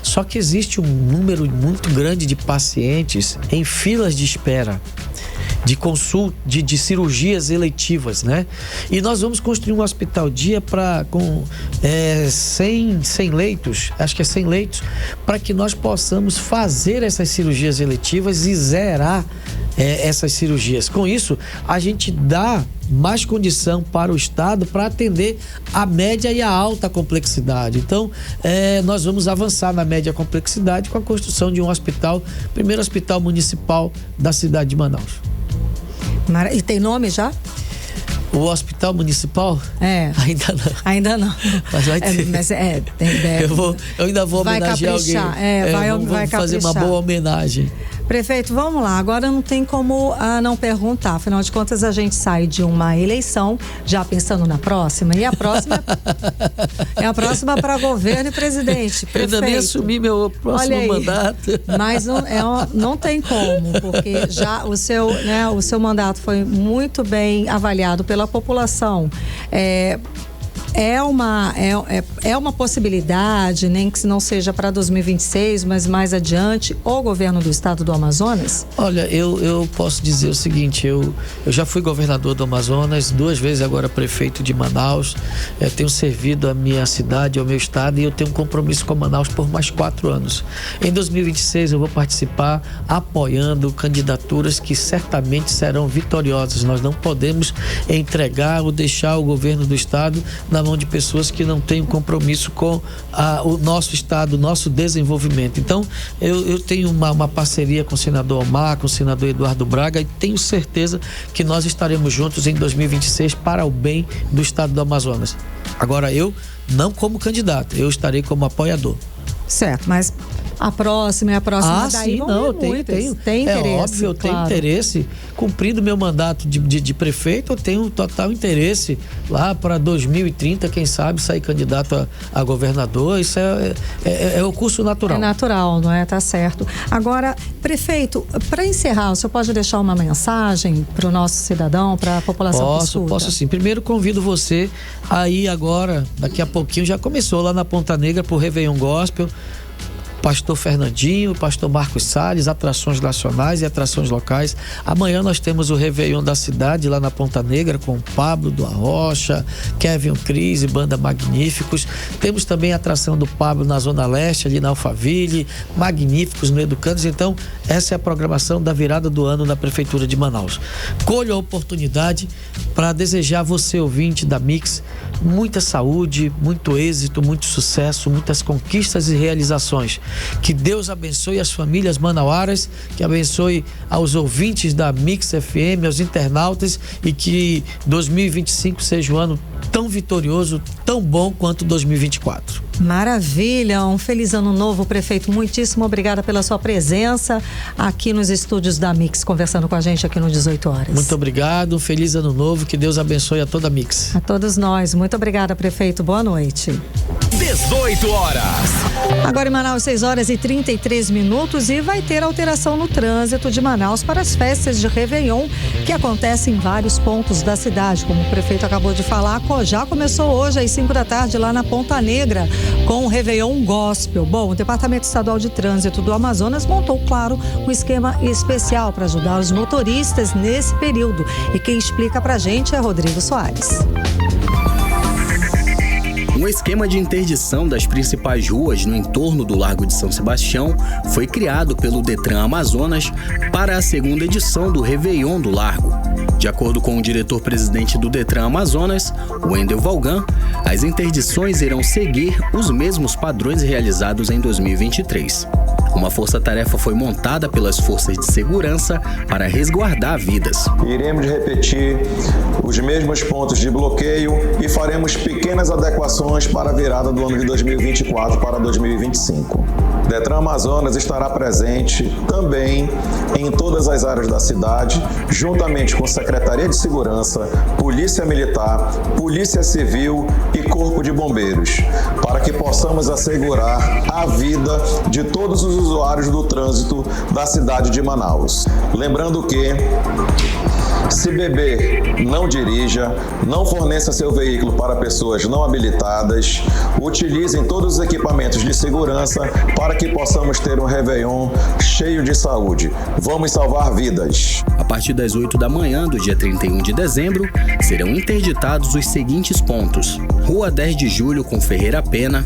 Só que existe um número muito grande de pacientes em filas de espera, de consulta, de cirurgias eletivas, né? E nós vamos construir um hospital dia com 100 leitos, acho que é 100 leitos, para que nós possamos fazer essas cirurgias eletivas e zerar essas cirurgias. Com isso, a gente dá mais condição para o estado para atender a média e a alta complexidade. Então, nós vamos avançar na média complexidade com a construção de um hospital, primeiro hospital municipal da cidade de Manaus. E tem nome já? O hospital municipal? Ainda não. Mas vai ter. Eu ainda vou homenagear alguém. Vai fazer uma boa homenagem. Prefeito, vamos lá. Agora não tem como não perguntar. Afinal de contas, a gente sai de uma eleição já pensando na próxima. E a próxima é a próxima para governo e presidente. Prefeito, eu ainda nem assumi meu próximo mandato. Mas não tem como, porque já o seu mandato foi muito bem avaliado pela população. É uma possibilidade, nem que não seja para 2026, mas mais adiante, o governo do estado do Amazonas? Olha, eu posso dizer o seguinte, eu já fui governador do Amazonas, 2 vezes agora prefeito de Manaus, tenho servido a minha cidade, ao meu estado, e eu tenho um compromisso com Manaus por mais 4 anos. Em 2026 eu vou participar apoiando candidaturas que certamente serão vitoriosas. Nós não podemos entregar ou deixar o governo do estado na mão de pessoas que não têm um compromisso com o nosso estado, o nosso desenvolvimento. Então, eu tenho uma parceria com o senador Omar, com o senador Eduardo Braga, e tenho certeza que nós estaremos juntos em 2026 para o bem do estado do Amazonas. Agora, eu não como candidato, eu estarei como apoiador. Certo, mas a próxima é a próxima. Daí sim, não, tem interesse. É óbvio, eu tenho interesse. Cumprindo meu mandato de prefeito, eu tenho total interesse lá para 2030, quem sabe, sair candidato a governador. Isso é o curso natural. É natural, não é? Tá certo. Agora, prefeito, para encerrar, o senhor pode deixar uma mensagem para o nosso cidadão, para a população que escuta? Posso sim. Primeiro, convido você aí agora, daqui a pouquinho, já começou lá na Ponta Negra pro Réveillon Gospel. Pastor Fernandinho, Pastor Marcos Salles, atrações nacionais e atrações locais. Amanhã nós temos o Réveillon da cidade lá na Ponta Negra com Pablo do Arrocha, Kevin Cris e Banda Magníficos. Temos também a atração do Pablo na Zona Leste, ali na Alphaville, Magníficos no Educandos. Então, essa é a programação da virada do ano na Prefeitura de Manaus. Colho a oportunidade para desejar a você, ouvinte da Mix, muita saúde, muito êxito, muito sucesso, muitas conquistas e realizações. Que Deus abençoe as famílias manauaras, que abençoe aos ouvintes da Mix FM, aos internautas, e que 2025 seja um ano tão vitorioso, tão bom quanto 2024. Maravilha, um feliz ano novo, prefeito. Muitíssimo obrigada pela sua presença aqui nos estúdios da Mix, conversando com a gente aqui no 18 horas. Muito obrigado, um feliz ano novo, que Deus abençoe a toda a Mix. A todos nós, muito obrigada, prefeito, boa noite. 18 horas. Agora em Manaus, 6 horas e 33 minutos, e vai ter alteração no trânsito de Manaus para as festas de Réveillon, que acontecem em vários pontos da cidade. Como o prefeito acabou de falar, já começou hoje às 5 da tarde lá na Ponta Negra, com o Réveillon Gospel. Bom, o Departamento Estadual de Trânsito do Amazonas montou, claro, um esquema especial para ajudar os motoristas nesse período. E quem explica pra gente é Rodrigo Soares. Um esquema de interdição das principais ruas no entorno do Largo de São Sebastião foi criado pelo Detran Amazonas para a segunda edição do Réveillon do Largo. De acordo com o diretor-presidente do Detran Amazonas, Wendel Valgan, as interdições irão seguir os mesmos padrões realizados em 2023. Uma força-tarefa foi montada pelas forças de segurança para resguardar vidas. Iremos repetir os mesmos pontos de bloqueio e faremos pequenas adequações para a virada do ano de 2024 para 2025. Detran Amazonas estará presente também em todas as áreas da cidade, juntamente com Secretaria de Segurança, Polícia Militar, Polícia Civil e Corpo de Bombeiros, para que possamos assegurar a vida de todos os usuários do trânsito da cidade de Manaus. Lembrando que, se beber, não dirija, não forneça seu veículo para pessoas não habilitadas, utilizem todos os equipamentos de segurança para que possamos ter um Réveillon cheio de saúde. Vamos salvar vidas. A partir das 8 da manhã do dia 31 de dezembro, serão interditados os seguintes pontos: Rua 10 de Julho com Ferreira Pena,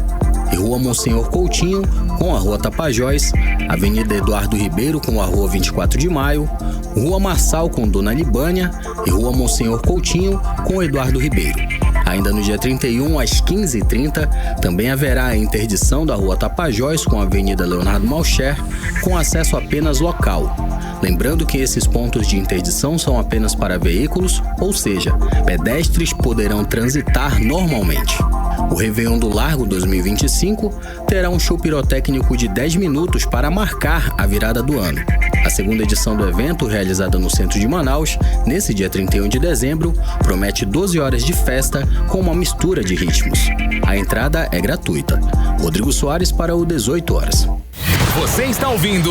e Rua Monsenhor Coutinho com a Rua Tapajós, Avenida Eduardo Ribeiro com a Rua 24 de Maio, Rua Marçal com Dona Libânia e Rua Monsenhor Coutinho com Eduardo Ribeiro. Ainda no dia 31, às 15h30, também haverá a interdição da Rua Tapajós com a Avenida Leonardo Malcher, com acesso apenas local. Lembrando que esses pontos de interdição são apenas para veículos, ou seja, pedestres poderão transitar normalmente. O Réveillon do Largo 2025 terá um show pirotécnico de 10 minutos para marcar a virada do ano. A segunda edição do evento, realizada no centro de Manaus, nesse dia 31 de dezembro, promete 12 horas de festa com uma mistura de ritmos. A entrada é gratuita. Rodrigo Soares para o 18 horas. Você está ouvindo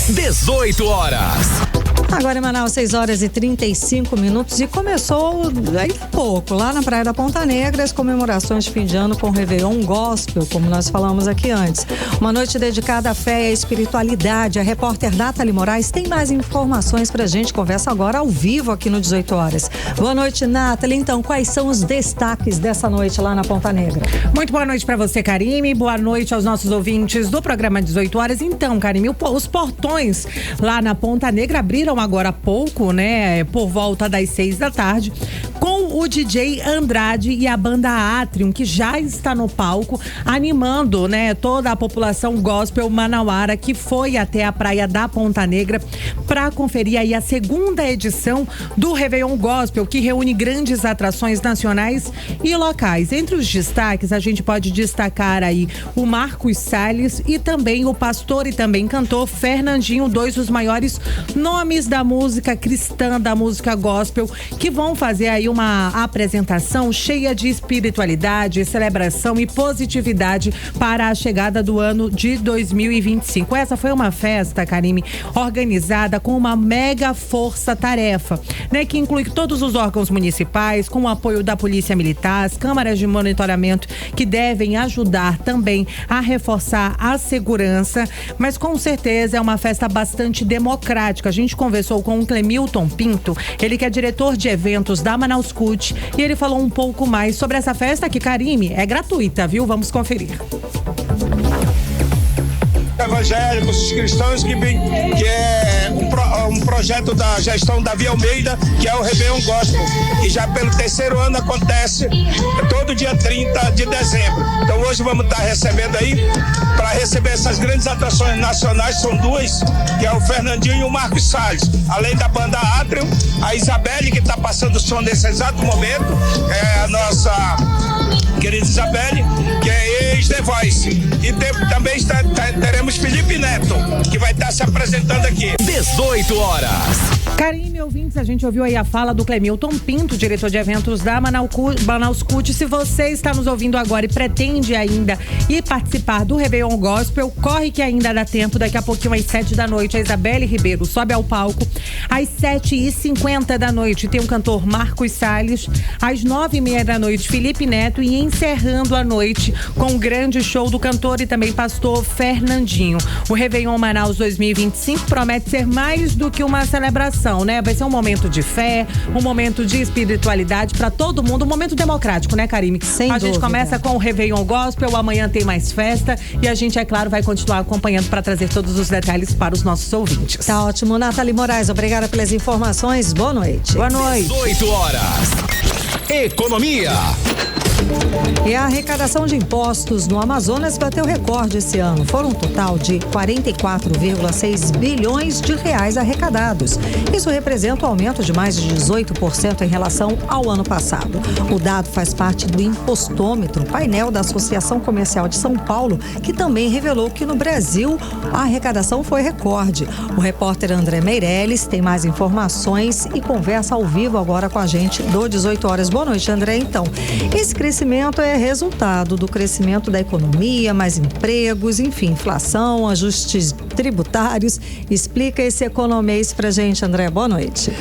18 horas. Agora em Manaus, 6 horas e 35 minutos, e começou aí pouco, lá na Praia da Ponta Negra, as comemorações de fim de ano com o Réveillon Gospel, como nós falamos aqui antes. Uma noite dedicada à fé e à espiritualidade. A repórter Nathalie Moraes tem mais informações pra gente, conversa agora ao vivo aqui no 18 horas. Boa noite, Nathalie. Então, quais são os destaques dessa noite lá na Ponta Negra? Muito boa noite pra você, Karime. Boa noite aos nossos ouvintes do programa 18 horas. Então, Karime, os portões lá na Ponta Negra abriram agora há pouco, né? Por volta das 6 da tarde, com o DJ Andrade e a banda Atrium, que já está no palco, animando, né, toda a população gospel manauara que foi até a praia da Ponta Negra para conferir aí a segunda edição do Réveillon Gospel, que reúne grandes atrações nacionais e locais. Entre os destaques, a gente pode destacar aí o Marcos Salles e também o pastor e também cantor Fernandinho, dois dos maiores nomes da música cristã, da música gospel, que vão fazer aí uma apresentação cheia de espiritualidade, celebração e positividade para a chegada do ano de 2025. Essa foi uma festa, Karime, organizada com uma mega força-tarefa, né, que inclui todos os órgãos municipais, com o apoio da Polícia Militar, as câmaras de monitoramento, que devem ajudar também a reforçar a segurança, mas com certeza é uma festa bastante democrática. A gente conversou com o Clemilton Pinto, ele que é diretor de eventos da Manaus CUT, e ele falou um pouco mais sobre essa festa que, Karime, é gratuita, viu? Vamos conferir. evangélicos, os cristãos, que é um projeto da gestão Davi Almeida, que é o Réveillon Gospel, que já pelo 3º ano acontece todo dia 30 de dezembro. Então hoje vamos estar recebendo aí, para receber essas grandes atrações nacionais, são duas, que é o Fernandinho e o Marcos Salles, além da banda Atrium, a Isabelle, que está passando o som nesse exato momento, é a nossa querida Isabelle, que é ex-The Voice. E também teremos Felipe Neto, que vai estar se apresentando aqui. 18 horas. Karime, ouvintes, a gente ouviu aí a fala do Clemilton Pinto, diretor de eventos da Manaus Cult. Se você está nos ouvindo agora e pretende ainda ir participar do Réveillon Gospel, corre que ainda dá tempo. Daqui a pouquinho, às 7 da noite, a Isabelle Ribeiro sobe ao palco. Às 7h50 da noite, tem o cantor Marcos Salles. Às 9h30 da noite, Felipe Neto. E encerrando a noite com um grande show do cantor e também pastor Fernandinho. O Réveillon Manaus 2025 promete ser mais do que uma celebração, né? Vai ser um momento de fé, um momento de espiritualidade para todo mundo, um momento democrático, né, Karime? Sem dúvida. Gente começa com o Réveillon Gospel, amanhã tem mais festa e a gente, é claro, vai continuar acompanhando para trazer todos os detalhes para os nossos ouvintes. Tá ótimo. Nathalie Moraes, obrigada pelas informações. Boa noite. Boa noite. 18 horas. Economia. E a arrecadação de impostos no Amazonas bateu recorde esse ano. Foram um total de 44,6 bilhões de reais arrecadados. Isso representa um aumento de mais de 18% em relação ao ano passado. O dado faz parte do Impostômetro, painel da Associação Comercial de São Paulo, que também revelou que no Brasil a arrecadação foi recorde. O repórter André Meirelles tem mais informações e conversa ao vivo agora com a gente do 18 horas. Boa noite, André. Então, esse crescimento é resultado do crescimento da economia, mais empregos, enfim, inflação, ajustes tributários. Explica esse economês pra gente, André. Boa noite.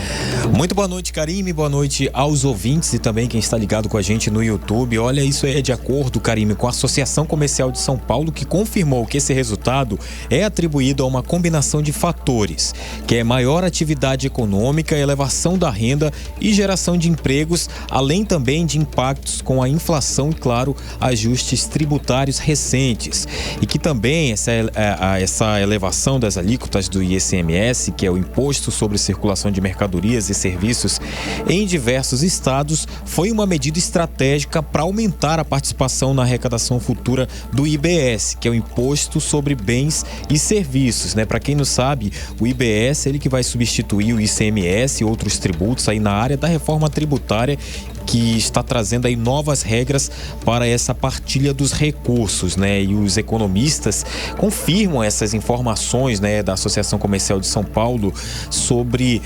Muito boa noite, Karime. Boa noite aos ouvintes e também quem está ligado com a gente no YouTube. Olha, isso é de acordo, Karime, com a Associação Comercial de São Paulo, que confirmou que esse resultado é atribuído a uma combinação de fatores, que é maior atividade econômica, elevação da renda e geração de empregos, além também de impactos com a inflação e, claro, ajustes tributários recentes. E que também essa elevação das alíquotas do ICMS, que é o Imposto sobre Circulação de Mercadorias e Serviços, em diversos estados, foi uma medida estratégica para aumentar a participação na arrecadação futura do IBS, que é o Imposto sobre Bens e Serviços, né? Para quem não sabe, o IBS ele que vai substituir o ICMS e outros tributos aí na área da reforma tributária, que está trazendo aí novas regras para essa partilha dos recursos, né? E os economistas confirmam essas informações, né, da Associação Comercial de São Paulo sobre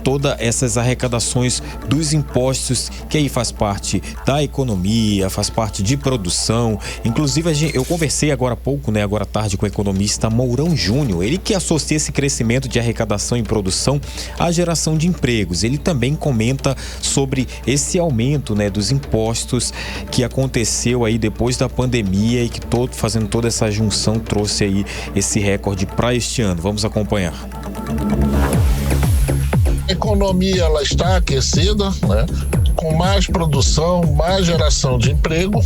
todas essas arrecadações dos impostos, que aí faz parte da economia, faz parte de produção. Inclusive, eu conversei agora há pouco, né, agora à tarde, com o economista Mourão Júnior, ele que associa esse crescimento de arrecadação e produção à geração de empregos. Ele também comenta sobre esse aumento, né, dos impostos que aconteceu aí depois da pandemia e que fazendo toda essa junção trouxe aí esse recorde para este ano. Vamos acompanhar. A economia ela está aquecida, né, com mais produção, mais geração de emprego,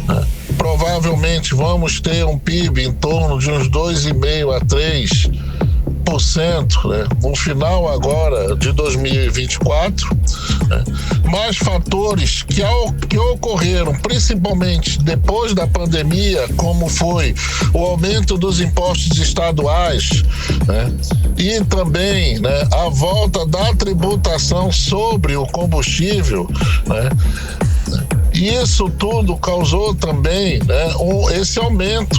né. Provavelmente vamos ter um PIB em torno de uns 2,5% a 3%, né, no final agora de 2024, né, mais fatores que ocorreram principalmente depois da pandemia, como foi o aumento dos impostos estaduais, né, e também, né, a volta da tributação sobre o combustível, né. Isso tudo causou também, né, esse aumento,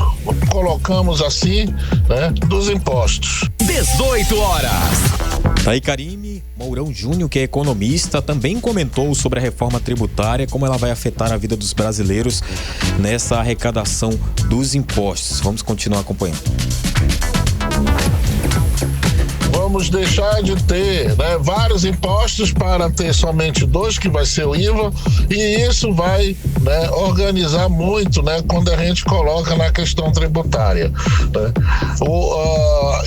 colocamos assim, né, dos impostos. 18 horas. Tá aí, Karime. Mourão Júnior, que é economista, também comentou sobre a reforma tributária, como ela vai afetar a vida dos brasileiros nessa arrecadação dos impostos. Vamos continuar acompanhando. vamos deixar de ter, né, vários impostos para ter somente 2, que vai ser o IVA, e isso vai, né, organizar muito, né, quando a gente coloca na questão tributária, né?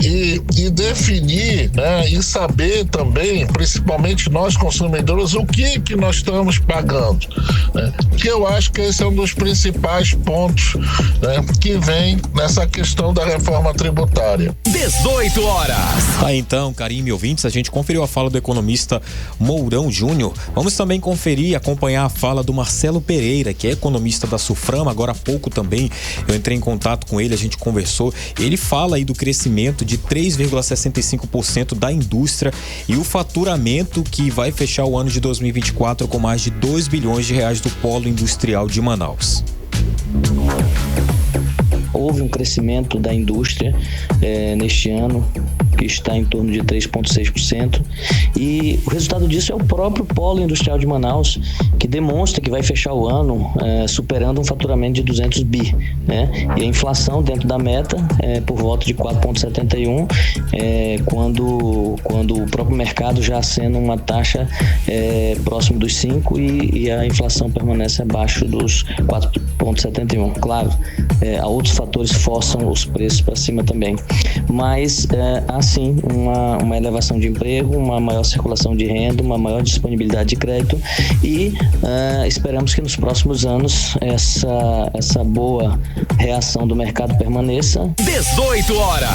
E definir, né, e saber também, principalmente nós consumidores, o que nós estamos pagando, né? Que eu acho que esse é um dos principais pontos, né, que vem nessa questão da reforma tributária. 18 horas. Tá, então, Karime, ouvintes, a gente conferiu a fala do economista Mourão Júnior. Vamos também conferir e acompanhar a fala do Marcelo Pereira, que é economista da Suframa. Agora há pouco também eu entrei em contato com ele, a gente conversou. Ele fala aí do crescimento de 3,65% da indústria e o faturamento que vai fechar o ano de 2024 com mais de 2 bilhões de reais do polo industrial de Manaus. Houve um crescimento da indústria neste ano, que está em torno de 3,6%, e o resultado disso é o próprio polo industrial de Manaus, que demonstra que vai fechar o ano superando um faturamento de 200 bi, né? E a inflação dentro da meta por volta de 4,71, quando o próprio mercado já acena uma taxa próximo dos 5 e a inflação permanece abaixo dos 4,71. Claro, há outros fatores forçam os preços para cima também, mas há sim uma elevação de emprego, uma maior circulação de renda, uma maior disponibilidade de crédito e esperamos que nos próximos anos essa boa reação do mercado permaneça. 18 horas.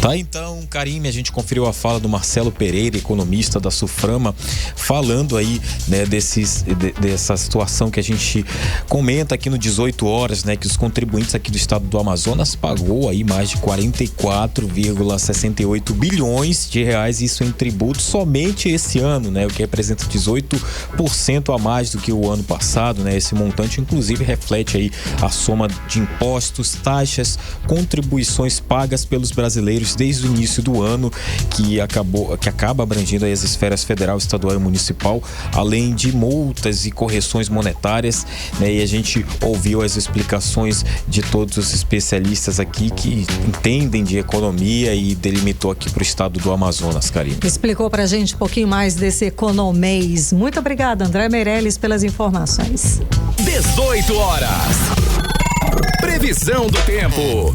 Tá, então, Karime, a gente conferiu a fala do Marcelo Pereira, economista da Suframa, falando aí, né, dessa situação que a gente comenta aqui no 18 horas, né, que os contribuintes aqui do estado do Amazonas pagou aí mais de 44,68 bilhões de reais, isso em tributos somente esse ano, né, o que representa 18% a mais do que o ano passado, né? Esse montante inclusive reflete aí a soma de impostos, taxas, contribuições pagas pelos brasileiros desde o início do ano, que acaba abrangendo aí as esferas federal, estadual e municipal, além de multas e correções monetárias, né? E a gente ouviu as explicações de todos os especialistas aqui que entendem de economia e delimitou aqui para o estado do Amazonas, Karime. Explicou pra gente um pouquinho mais desse economês. Muito obrigada, André Meirelles, pelas informações. 18 horas. Previsão do tempo.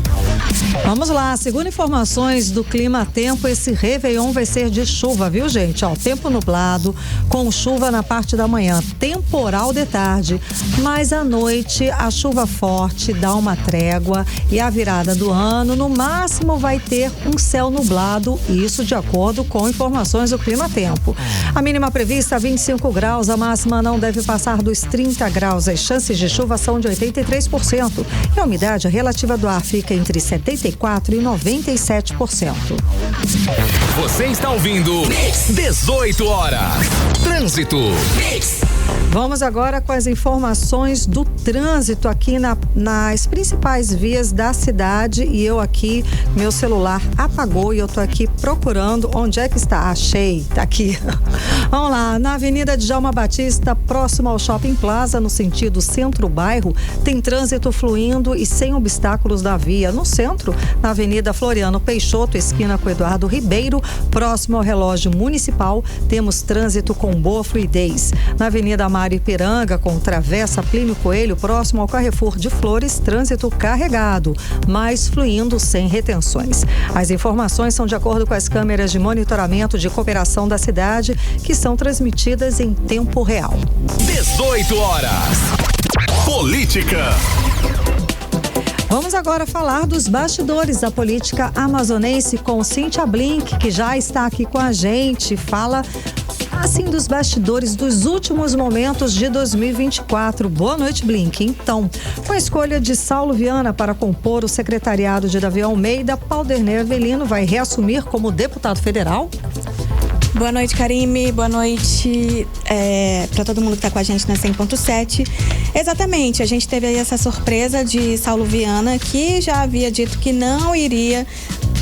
Vamos lá, segundo informações do Clima Tempo, esse Réveillon vai ser de chuva, viu, gente? Ó, tempo nublado, com chuva na parte da manhã, temporal de tarde, mas à noite a chuva forte dá uma trégua e a virada do ano, no máximo, vai ter um céu nublado, isso de acordo com informações do Clima Tempo. A mínima prevista 25 graus, a máxima não deve passar dos 30 graus, as chances de chuva são de 83% e a umidade relativa do ar fica entre 74% e 97%. Você está ouvindo 18 horas. Trânsito. Vamos agora com as informações do trânsito aqui nas principais vias da cidade e eu aqui, meu celular apagou e eu tô aqui procurando onde é que está. Achei, tá aqui. Vamos lá, na Avenida Djalma Batista, próximo ao Shopping Plaza, no sentido centro-bairro, tem trânsito fluindo e sem obstáculos da via. No centro, na Avenida Floriano Peixoto, esquina com Eduardo Ribeiro, próximo ao relógio municipal, temos trânsito com boa fluidez. Na Avenida Mário Ipiranga, com travessa Plínio Coelho, próximo ao Carrefour de Flores, trânsito carregado, mas fluindo sem retenções. As informações são de acordo com as câmeras de monitoramento de cooperação da cidade, que são transmitidas em tempo real. 18 horas. Política. Vamos agora falar dos bastidores da política amazonense com Cíntia Blink, que já está aqui com a gente. Fala assim dos bastidores dos últimos momentos de 2024. Boa noite, Blink. Então, com a escolha de Saulo Viana para compor o secretariado de Davi Almeida, Paulderney Avelino vai reassumir como deputado federal? Boa noite, Karime. Boa noite para todo mundo que está com a gente na 100.7. Exatamente, a gente teve aí essa surpresa de Saulo Viana, que já havia dito que não iria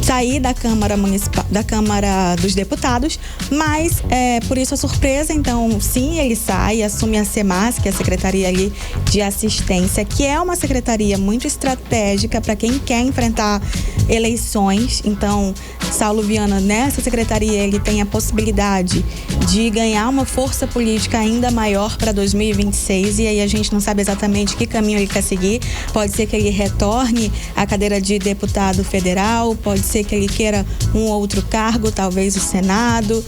sair da Câmara Municipal, da Câmara dos Deputados, mas por isso a surpresa. Então, sim, ele sai e assume a SEMAS, que é a Secretaria ali de Assistência, que é uma secretaria muito estratégica para quem quer enfrentar eleições. Então, Saulo Viana, nessa secretaria, ele tem a possibilidade de ganhar uma força política ainda maior para 2026, e aí a gente não sabe exatamente que caminho ele quer seguir. Pode ser que ele retorne à cadeira de deputado federal, pode ser que ele queira um outro cargo, talvez o Senado,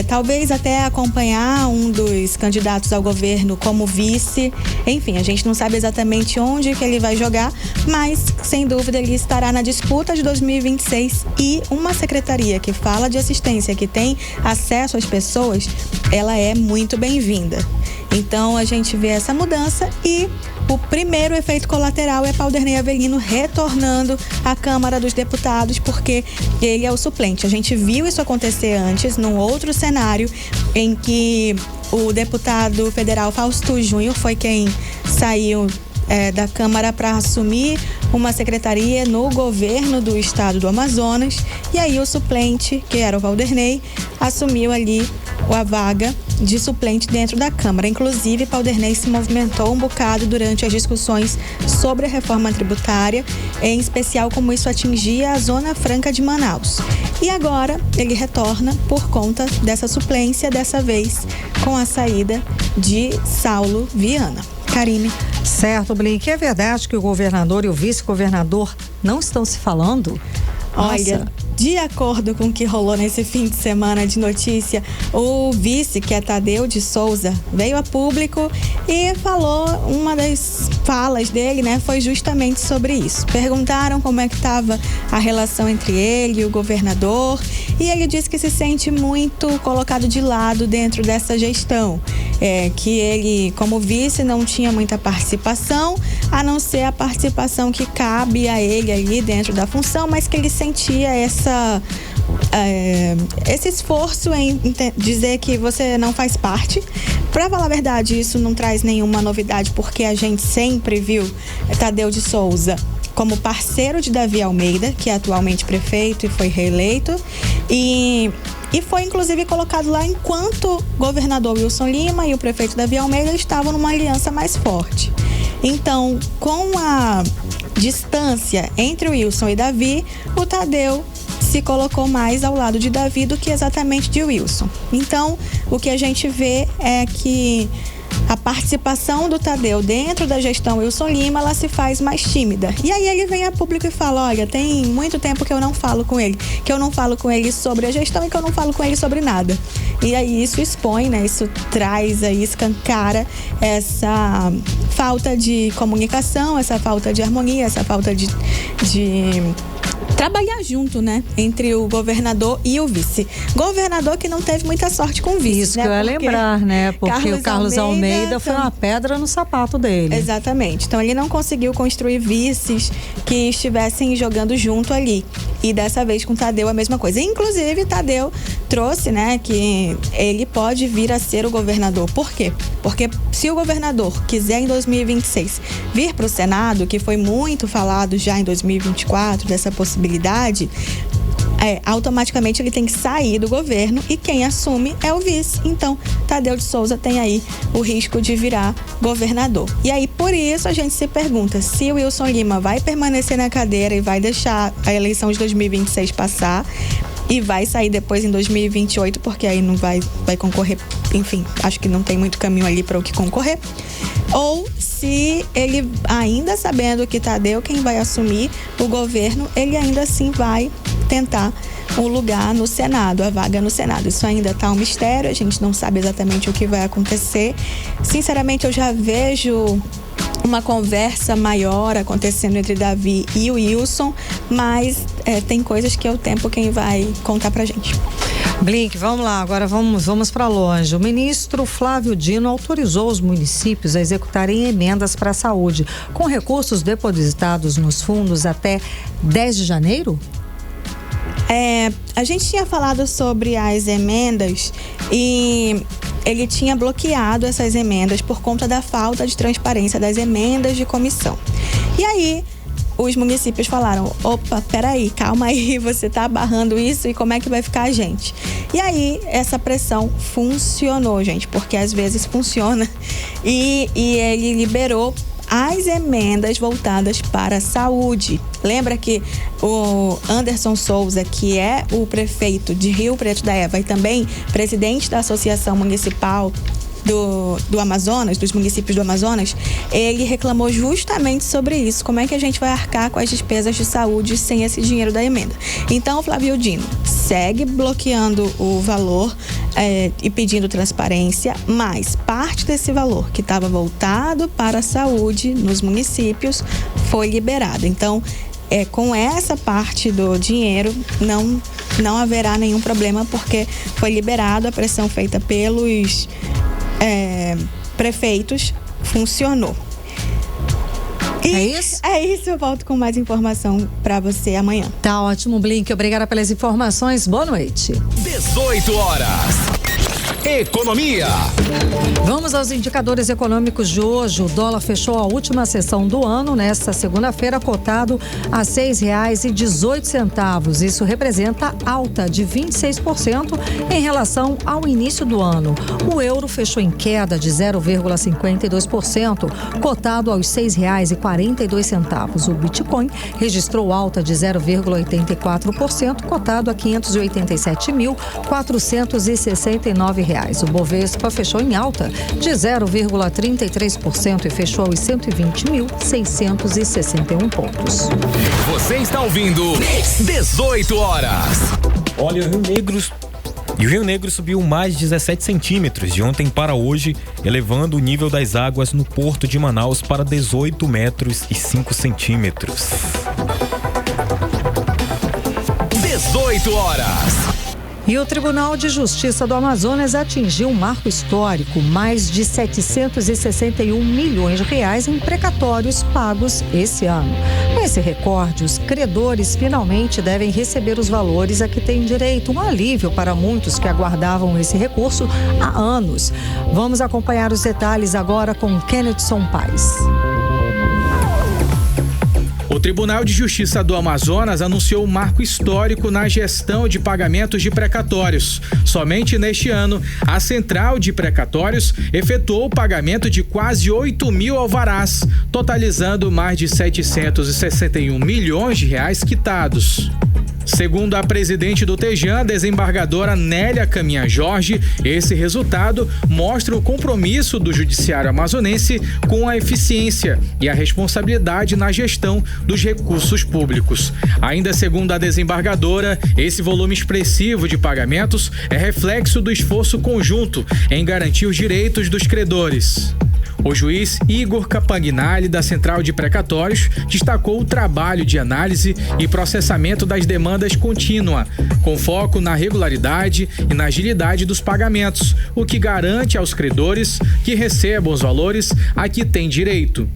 talvez até acompanhar um dos candidatos ao governo como vice. Enfim, a gente não sabe exatamente onde que ele vai jogar, mas sem dúvida ele estará na disputa de 2026, e uma secretaria que fala de assistência, que tem acesso às pessoas, ela é muito bem-vinda. Então a gente vê essa mudança, e o primeiro efeito colateral é Paulderney Avelino retornando à Câmara dos Deputados, porque ele é o suplente. A gente viu isso acontecer antes, num outro cenário, em que o deputado federal Fausto Júnior foi quem saiu da Câmara para assumir uma secretaria no governo do estado do Amazonas, e aí o suplente, que era o Paulderney, assumiu ali a vaga de suplente dentro da Câmara. Inclusive, Paulderney se movimentou um bocado durante as discussões sobre a reforma tributária, em especial como isso atingia a Zona Franca de Manaus. E agora ele retorna por conta dessa suplência, dessa vez com a saída de Saulo Viana. Karine. Certo, Blink. É verdade que o governador e o vice-governador não estão se falando? Olha, Nossa. De acordo com o que rolou nesse fim de semana de notícia, o vice, que é Tadeu de Souza, veio a público e falou, uma das falas dele, né, foi justamente sobre isso. Perguntaram como é que estava a relação entre ele e o governador, e ele disse que se sente muito colocado de lado dentro dessa gestão. Que ele, como vice, não tinha muita participação, a não ser a participação que cabe a ele ali dentro da função, mas que ele sentia esse esforço em dizer que você não faz parte. Pra falar a verdade, isso não traz nenhuma novidade, porque a gente sempre viu Tadeu de Souza como parceiro de Davi Almeida, que é atualmente prefeito e foi reeleito, e foi inclusive colocado lá enquanto o governador Wilson Lima e o prefeito Davi Almeida estavam numa aliança mais forte. Então, com a distância entre o Wilson e Davi, o Tadeu se colocou mais ao lado de Davi do que exatamente de Wilson. Então, o que a gente vê é que a participação do Tadeu dentro da gestão Wilson Lima, ela se faz mais tímida. E aí ele vem a público e fala, olha, tem muito tempo que eu não falo com ele, que eu não falo com ele sobre a gestão e que eu não falo com ele sobre nada. E aí isso expõe, né? Isso traz aí, escancara essa falta de comunicação, essa falta de harmonia, essa falta de trabalhar junto, né? Entre o governador e o vice. Governador que não teve muita sorte com o vice, isso, né? Que eu ia lembrar, né? Porque o Carlos Almeida foi uma pedra no sapato dele. Exatamente. Então ele não conseguiu construir vices que estivessem jogando junto ali. E dessa vez com o Tadeu a mesma coisa. Inclusive, Tadeu trouxe, né, que ele pode vir a ser o governador. Por quê? Porque se o governador quiser em 2026 vir para o Senado, que foi muito falado já em 2024 dessa possibilidade, automaticamente ele tem que sair do governo e quem assume é o vice. Então, Tadeu de Souza tem aí o risco de virar governador. E aí, por isso, a gente se pergunta se o Wilson Lima vai permanecer na cadeira e vai deixar a eleição de 2026 passar e vai sair depois em 2028, porque aí não vai concorrer, enfim, acho que não tem muito caminho ali para o que concorrer. Ou se ele, ainda sabendo que Tadeu quem vai assumir o governo, ele ainda assim vai tentar um lugar no Senado, a vaga no Senado. Isso ainda está um mistério, a gente não sabe exatamente o que vai acontecer. Sinceramente, eu já vejo uma conversa maior acontecendo entre Davi e o Wilson, mas tem coisas que é o tempo quem vai contar pra gente. Blink, vamos lá, agora vamos para longe. O ministro Flávio Dino autorizou os municípios a executarem emendas para a saúde, com recursos depositados nos fundos até 10 de janeiro? A gente tinha falado sobre as emendas e ele tinha bloqueado essas emendas por conta da falta de transparência das emendas de comissão. E aí, os municípios falaram, opa, peraí, calma aí, você tá barrando isso e como é que vai ficar a gente? E aí, essa pressão funcionou, gente, porque às vezes funciona. E ele liberou as emendas voltadas para a saúde. Lembra que o Anderson Souza, que é o prefeito de Rio Preto da Eva e também presidente da Associação Municipal do Amazonas, dos municípios do Amazonas, ele reclamou justamente sobre isso. Como é que a gente vai arcar com as despesas de saúde sem esse dinheiro da emenda? Então, o Flávio Dino segue bloqueando o valor e pedindo transparência, mas parte desse valor que estava voltado para a saúde nos municípios foi liberado. Então, com essa parte do dinheiro, não haverá nenhum problema, porque foi liberado, a pressão feita pelos prefeitos funcionou. E é isso? É isso, eu volto com mais informação para você amanhã. Tá ótimo, Blink. Obrigada pelas informações. Boa noite. 18 horas. Economia. Vamos aos indicadores econômicos de hoje. O dólar fechou a última sessão do ano, nesta segunda-feira, cotado a R$ 6,18. Isso representa alta de 26% em relação ao início do ano. O euro fechou em queda de 0,52%, cotado aos R$ 6,42. O Bitcoin registrou alta de 0,84%, cotado a R$ 587.469. O Bovespa fechou em alta de 0,33% e fechou aos 120.661 pontos. Você está ouvindo 18 horas. Olha, o Rio Negro subiu mais de 17 centímetros de ontem para hoje, elevando o nível das águas no Porto de Manaus para 18 metros e 5 centímetros. 18 horas. E o Tribunal de Justiça do Amazonas atingiu um marco histórico, mais de 761 milhões de reais em precatórios pagos esse ano. Nesse recorde, os credores finalmente devem receber os valores a que têm direito, um alívio para muitos que aguardavam esse recurso há anos. Vamos acompanhar os detalhes agora com Kennethson Paes. O Tribunal de Justiça do Amazonas anunciou um marco histórico na gestão de pagamentos de precatórios. Somente neste ano, a Central de Precatórios efetuou o pagamento de quase 8 mil alvarás, totalizando mais de 761 milhões de reais quitados. Segundo a presidente do TEJAN, desembargadora Nélia Caminha Jorge, esse resultado mostra o compromisso do judiciário amazonense com a eficiência e a responsabilidade na gestão dos recursos públicos. Ainda segundo a desembargadora, esse volume expressivo de pagamentos é reflexo do esforço conjunto em garantir os direitos dos credores. O juiz Igor Campagnoli, da Central de Precatórios, destacou o trabalho de análise e processamento das demandas contínua, com foco na regularidade e na agilidade dos pagamentos, o que garante aos credores que recebam os valores a que têm direito.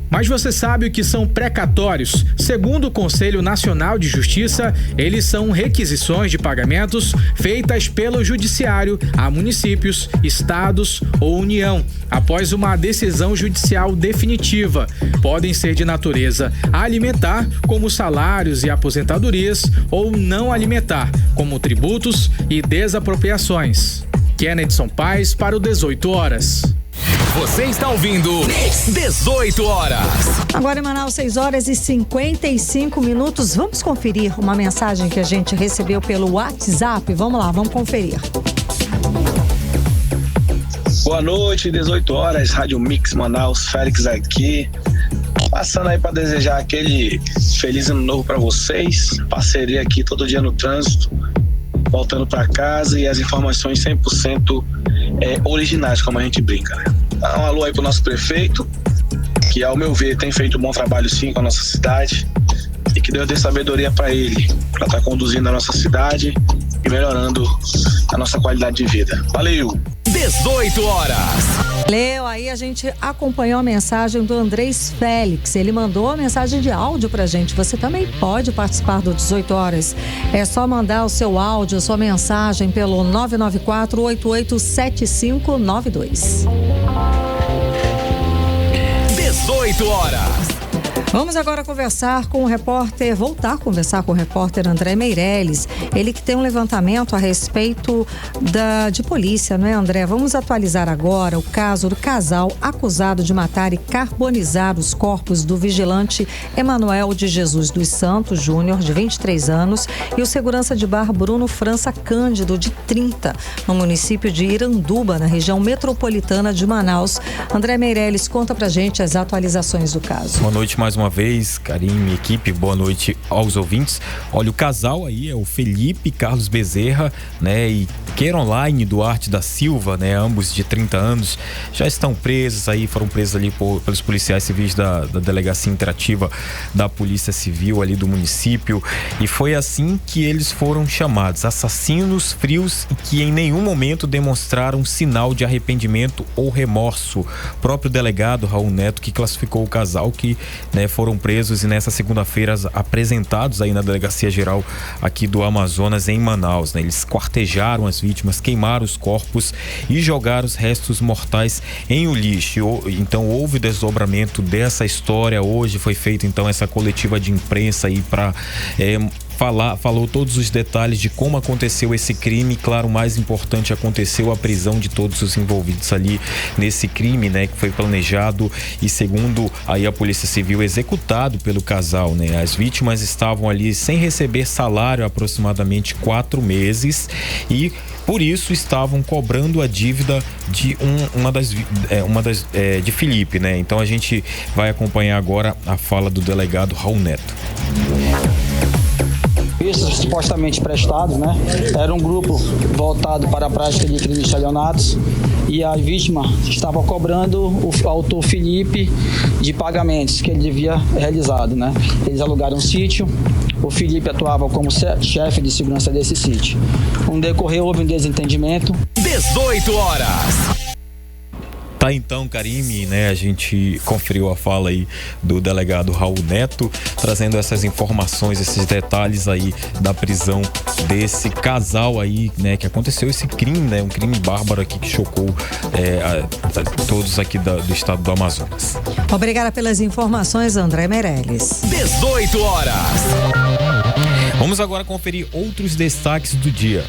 Mas você sabe o que são precatórios? Segundo o Conselho Nacional de Justiça, eles são requisições de pagamentos feitas pelo Judiciário a municípios, estados ou União, após uma decisão judicial definitiva. Podem ser de natureza alimentar, como salários e aposentadorias, ou não alimentar, como tributos e desapropriações. Kennethson Paes para o 18 horas. Você está ouvindo 18 horas. Agora em Manaus, 6 horas e 55 minutos. Vamos conferir uma mensagem que a gente recebeu pelo WhatsApp. Vamos lá, vamos conferir. Boa noite, 18 horas, Rádio Mix Manaus, Félix aqui. Passando aí para desejar aquele feliz ano novo para vocês. Parceria aqui todo dia no trânsito, voltando para casa, e as informações 100% originais, como a gente brinca, né? Dá um alô aí pro nosso prefeito, que ao meu ver tem feito um bom trabalho sim com a nossa cidade, e que Deus dê sabedoria para ele, para estar conduzindo a nossa cidade e melhorando a nossa qualidade de vida. Valeu! 18 horas. Leo, aí a gente acompanhou a mensagem do Andrés Félix. Ele mandou a mensagem de áudio pra gente. Você também pode participar do 18 horas. É só mandar o seu áudio, a sua mensagem pelo 994-887592. 18 horas. Vamos agora voltar a conversar com o repórter André Meirelles. Ele que tem um levantamento a respeito de polícia, não é, André? Vamos atualizar agora o caso do casal acusado de matar e carbonizar os corpos do vigilante Emanuel de Jesus dos Santos Júnior, de 23 anos, e o segurança de bar Bruno França Cândido, de 30, no município de Iranduba, na região metropolitana de Manaus. André Meirelles, conta pra gente as atualizações do caso. Boa noite mais uma vez, Karine, equipe, boa noite aos ouvintes. Olha, o casal aí é o Felipe Carlos Bezerra, né, e Caroline Duarte da Silva, né, ambos de 30 anos, já estão presos aí, foram presos ali pelos policiais civis da Delegacia Interativa da Polícia Civil ali do município, e foi assim que eles foram chamados, assassinos frios e que em nenhum momento demonstraram sinal de arrependimento ou remorso. O próprio delegado Raul Neto, que classificou o casal, que, né, foram presos e nessa segunda-feira apresentados aí na Delegacia Geral aqui do Amazonas, em Manaus, né? Eles quartejaram as vítimas, queimaram os corpos e jogaram os restos mortais em o lixo. Então houve desdobramento dessa história. Hoje foi feita então essa coletiva de imprensa aí para falou todos os detalhes de como aconteceu esse crime. Claro, o mais importante, aconteceu a prisão de todos os envolvidos ali nesse crime, né, que foi planejado e, segundo aí a Polícia Civil, executado pelo casal, né. As vítimas estavam ali sem receber salário há aproximadamente 4 meses e por isso estavam cobrando a dívida de de Felipe, né. Então a gente vai acompanhar agora a fala do delegado Raul Neto. Serviços supostamente prestados, né? Era um grupo voltado para a prática de crimes estelionatos e a vítima estava cobrando o autor Felipe de pagamentos que ele devia realizado, né? Eles alugaram um sítio, o Felipe atuava como chefe de segurança desse sítio. No decorrer houve um desentendimento. 18 horas. Tá, então, Karime, né, a gente conferiu a fala aí do delegado Raul Neto, trazendo essas informações, esses detalhes aí da prisão desse casal aí, né, que aconteceu esse crime, né, um crime bárbaro aqui que chocou todos aqui do estado do Amazonas. Obrigada pelas informações, André Meirelles. 18 horas. Vamos agora conferir outros destaques do dia.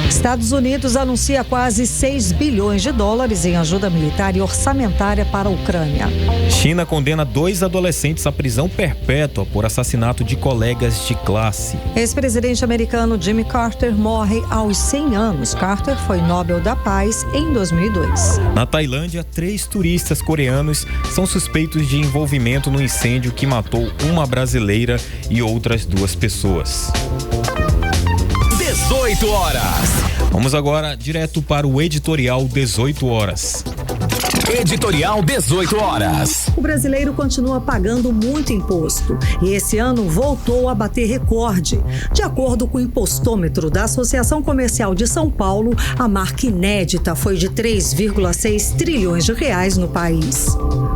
Estados Unidos anuncia quase 6 bilhões de dólares em ajuda militar e orçamentária para a Ucrânia. China condena 2 adolescentes à prisão perpétua por assassinato de colegas de classe. Ex-presidente americano Jimmy Carter morre aos 100 anos. Carter foi Nobel da Paz em 2002. Na Tailândia, 3 turistas coreanos são suspeitos de envolvimento no incêndio que matou uma brasileira e outras 2 pessoas. 18 horas. Vamos agora direto para o editorial 18 horas. Editorial 18 horas. O brasileiro continua pagando muito imposto e esse ano voltou a bater recorde. De acordo com o impostômetro da Associação Comercial de São Paulo, a marca inédita foi de 3,6 trilhões de reais no país.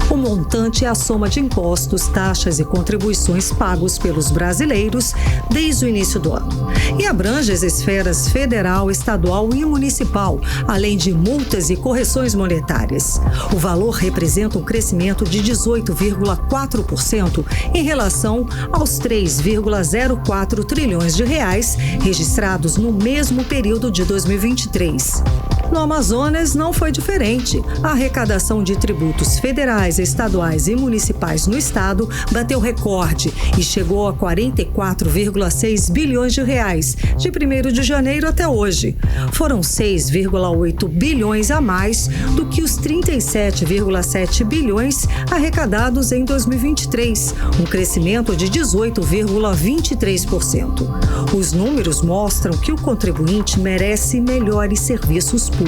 O montante é a soma de impostos, taxas e contribuições pagos pelos brasileiros desde o início do ano. E abrange as esferas federal, estadual e municipal, além de multas e correções monetárias. O valor representa um crescimento de 18,4% em relação aos 3,04 trilhões de reais registrados no mesmo período de 2023. No Amazonas não foi diferente. A arrecadação de tributos federais, estaduais e municipais no estado bateu recorde e chegou a 44,6 bilhões de reais de 1º de janeiro até hoje. Foram 6,8 bilhões a mais do que os 37,7 bilhões arrecadados em 2023, um crescimento de 18,23%. Os números mostram que o contribuinte merece melhores serviços públicos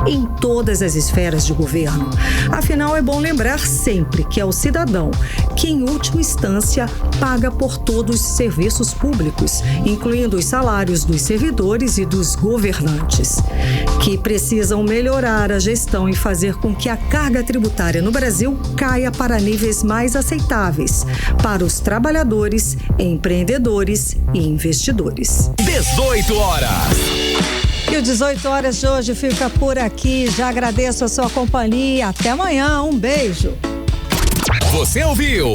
em todas as esferas de governo. Afinal, é bom lembrar sempre que é o cidadão que, em última instância, paga por todos os serviços públicos, incluindo os salários dos servidores e dos governantes, que precisam melhorar a gestão e fazer com que a carga tributária no Brasil caia para níveis mais aceitáveis para os trabalhadores, empreendedores e investidores. 18 horas. E o 18 horas de hoje fica por aqui. Já agradeço a sua companhia. Até amanhã. Um beijo. Você ouviu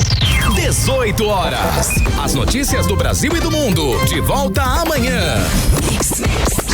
18 horas. As notícias do Brasil e do mundo. De volta amanhã. Mix.